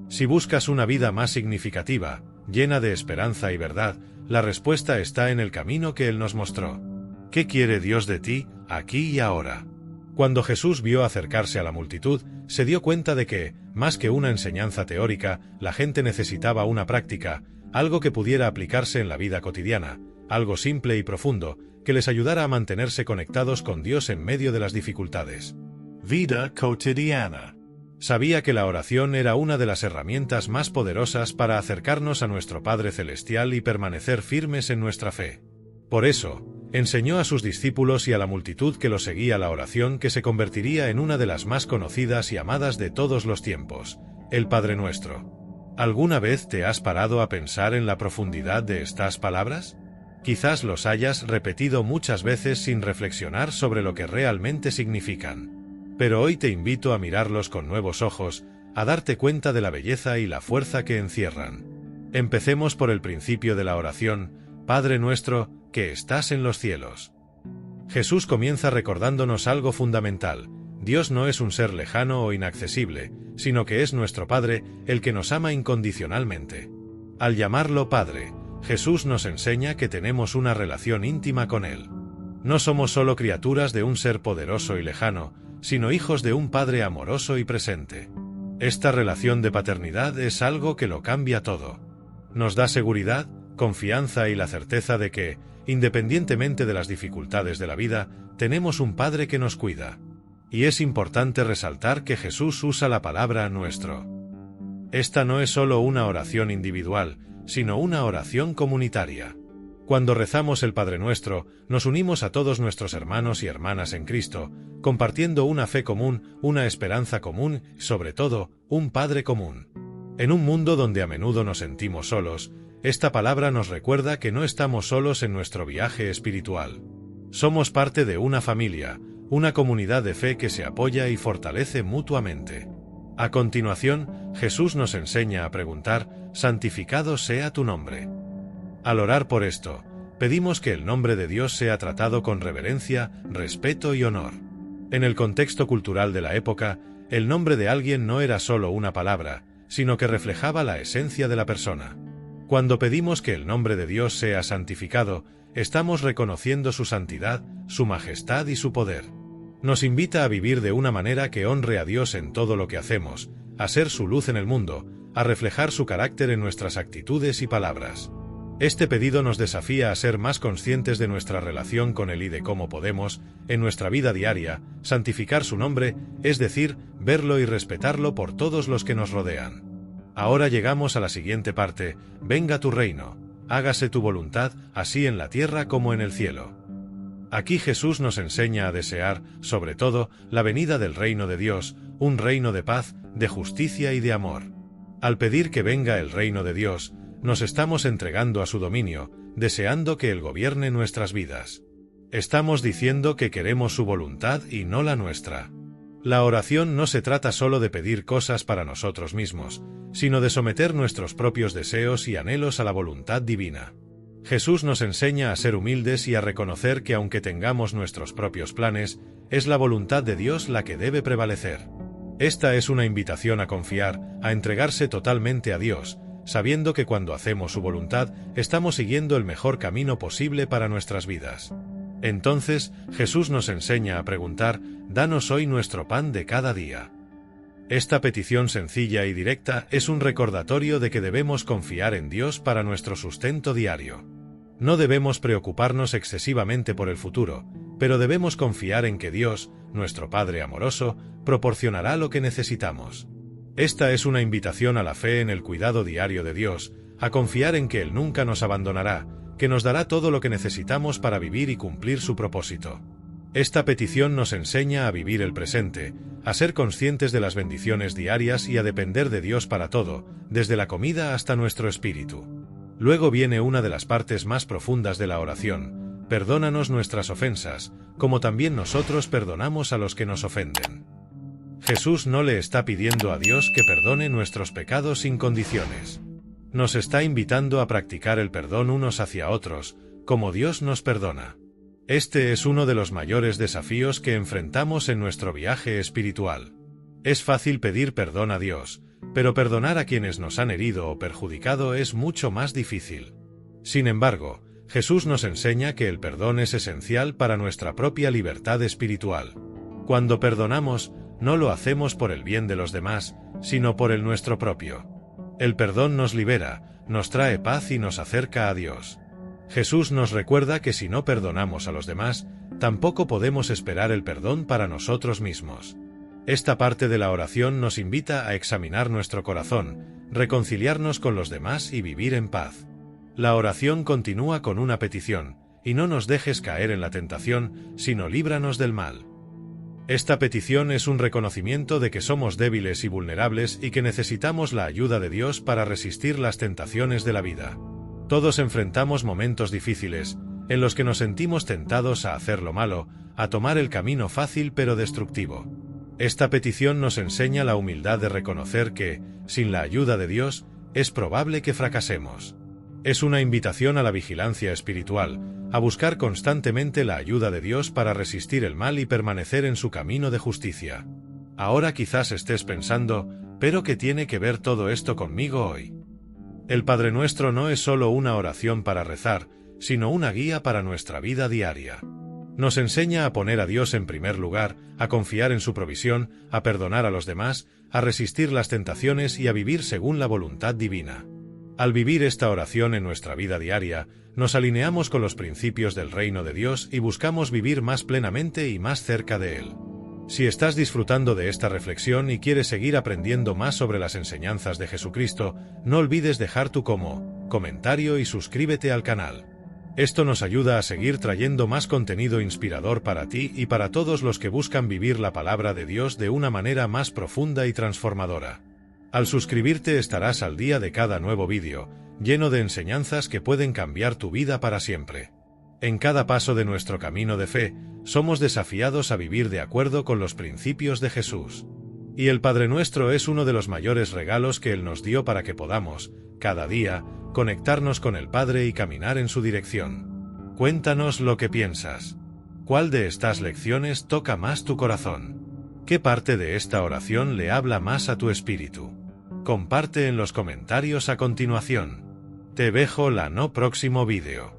Si buscas una vida más significativa, llena de esperanza y verdad, la respuesta está en el camino que Él nos mostró. ¿Qué quiere Dios de ti, aquí y ahora? Cuando Jesús vio acercarse a la multitud, se dio cuenta de que, más que una enseñanza teórica, la gente necesitaba una práctica, algo que pudiera aplicarse en la vida cotidiana, algo simple y profundo, que les ayudara a mantenerse conectados con Dios en medio de las dificultades. Vida cotidiana. Sabía que la oración era una de las herramientas más poderosas para acercarnos a nuestro Padre Celestial y permanecer firmes en nuestra fe. Por eso, enseñó a sus discípulos y a la multitud que lo seguía la oración que se convertiría en una de las más conocidas y amadas de todos los tiempos, el Padre Nuestro. ¿Alguna vez te has parado a pensar en la profundidad de estas palabras? Quizás los hayas repetido muchas veces sin reflexionar sobre lo que realmente significan. Pero hoy te invito a mirarlos con nuevos ojos, a darte cuenta de la belleza y la fuerza que encierran. Empecemos por el principio de la oración: Padre nuestro, que estás en los cielos. Jesús comienza recordándonos algo fundamental: Dios no es un ser lejano o inaccesible, sino que es nuestro Padre, el que nos ama incondicionalmente. Al llamarlo Padre, Jesús nos enseña que tenemos una relación íntima con Él. No somos solo criaturas de un ser poderoso y lejano, sino hijos de un Padre amoroso y presente. Esta relación de paternidad es algo que lo cambia todo. Nos da seguridad, confianza y la certeza de que, independientemente de las dificultades de la vida, tenemos un Padre que nos cuida. Y es importante resaltar que Jesús usa la palabra nuestro. Esta no es solo una oración individual, sino una oración comunitaria. Cuando rezamos el Padre Nuestro, nos unimos a todos nuestros hermanos y hermanas en Cristo, compartiendo una fe común, una esperanza común y, sobre todo, un Padre común. En un mundo donde a menudo nos sentimos solos, esta palabra nos recuerda que no estamos solos en nuestro viaje espiritual. Somos parte de una familia, una comunidad de fe que se apoya y fortalece mutuamente. A continuación, Jesús nos enseña a preguntar: «Santificado sea tu nombre». Al orar por esto, pedimos que el nombre de Dios sea tratado con reverencia, respeto y honor. En el contexto cultural de la época, el nombre de alguien no era solo una palabra, sino que reflejaba la esencia de la persona. Cuando pedimos que el nombre de Dios sea santificado, estamos reconociendo su santidad, su majestad y su poder. Nos invita a vivir de una manera que honre a Dios en todo lo que hacemos, a ser su luz en el mundo, a reflejar su carácter en nuestras actitudes y palabras. Este pedido nos desafía a ser más conscientes de nuestra relación con Él y de cómo podemos, en nuestra vida diaria, santificar su nombre, es decir, verlo y respetarlo por todos los que nos rodean. Ahora llegamos a la siguiente parte: venga tu reino, hágase tu voluntad, así en la tierra como en el cielo. Aquí Jesús nos enseña a desear, sobre todo, la venida del reino de Dios, un reino de paz, de justicia y de amor. Al pedir que venga el reino de Dios, nos estamos entregando a su dominio, deseando que Él gobierne nuestras vidas. Estamos diciendo que queremos su voluntad y no la nuestra. La oración no se trata solo de pedir cosas para nosotros mismos, sino de someter nuestros propios deseos y anhelos a la voluntad divina. Jesús nos enseña a ser humildes y a reconocer que aunque tengamos nuestros propios planes, es la voluntad de Dios la que debe prevalecer. Esta es una invitación a confiar, a entregarse totalmente a Dios, sabiendo que cuando hacemos su voluntad, estamos siguiendo el mejor camino posible para nuestras vidas. Entonces, Jesús nos enseña a preguntar: «Danos hoy nuestro pan de cada día». Esta petición sencilla y directa es un recordatorio de que debemos confiar en Dios para nuestro sustento diario. No debemos preocuparnos excesivamente por el futuro, pero debemos confiar en que Dios, nuestro Padre amoroso, proporcionará lo que necesitamos. Esta es una invitación a la fe en el cuidado diario de Dios, a confiar en que Él nunca nos abandonará, que nos dará todo lo que necesitamos para vivir y cumplir su propósito. Esta petición nos enseña a vivir el presente, a ser conscientes de las bendiciones diarias y a depender de Dios para todo, desde la comida hasta nuestro espíritu. Luego viene una de las partes más profundas de la oración: perdónanos nuestras ofensas, como también nosotros perdonamos a los que nos ofenden. Jesús no le está pidiendo a Dios que perdone nuestros pecados sin condiciones. Nos está invitando a practicar el perdón unos hacia otros, como Dios nos perdona. Este es uno de los mayores desafíos que enfrentamos en nuestro viaje espiritual. Es fácil pedir perdón a Dios, pero perdonar a quienes nos han herido o perjudicado es mucho más difícil. Sin embargo, Jesús nos enseña que el perdón es esencial para nuestra propia libertad espiritual. Cuando perdonamos, no lo hacemos por el bien de los demás, sino por el nuestro propio. El perdón nos libera, nos trae paz y nos acerca a Dios. Jesús nos recuerda que si no perdonamos a los demás, tampoco podemos esperar el perdón para nosotros mismos. Esta parte de la oración nos invita a examinar nuestro corazón, reconciliarnos con los demás y vivir en paz. La oración continúa con una petición: y no nos dejes caer en la tentación, sino líbranos del mal. Esta petición es un reconocimiento de que somos débiles y vulnerables y que necesitamos la ayuda de Dios para resistir las tentaciones de la vida. Todos enfrentamos momentos difíciles, en los que nos sentimos tentados a hacer lo malo, a tomar el camino fácil pero destructivo. Esta petición nos enseña la humildad de reconocer que, sin la ayuda de Dios, es probable que fracasemos. Es una invitación a la vigilancia espiritual, a buscar constantemente la ayuda de Dios para resistir el mal y permanecer en su camino de justicia. Ahora quizás estés pensando: ¿pero qué tiene que ver todo esto conmigo hoy? El Padre Nuestro no es solo una oración para rezar, sino una guía para nuestra vida diaria. Nos enseña a poner a Dios en primer lugar, a confiar en su provisión, a perdonar a los demás, a resistir las tentaciones y a vivir según la voluntad divina. Al vivir esta oración en nuestra vida diaria, nos alineamos con los principios del reino de Dios y buscamos vivir más plenamente y más cerca de Él. Si estás disfrutando de esta reflexión y quieres seguir aprendiendo más sobre las enseñanzas de Jesucristo, no olvides dejar tu comentario y suscríbete al canal. Esto nos ayuda a seguir trayendo más contenido inspirador para ti y para todos los que buscan vivir la palabra de Dios de una manera más profunda y transformadora. Al suscribirte estarás al día de cada nuevo vídeo, lleno de enseñanzas que pueden cambiar tu vida para siempre. En cada paso de nuestro camino de fe, somos desafiados a vivir de acuerdo con los principios de Jesús. Y el Padre Nuestro es uno de los mayores regalos que Él nos dio para que podamos, cada día, conectarnos con el Padre y caminar en su dirección. Cuéntanos lo que piensas. ¿Cuál de estas lecciones toca más tu corazón? ¿Qué parte de esta oración le habla más a tu espíritu? Comparte en los comentarios a continuación. Te dejo la próximo vídeo.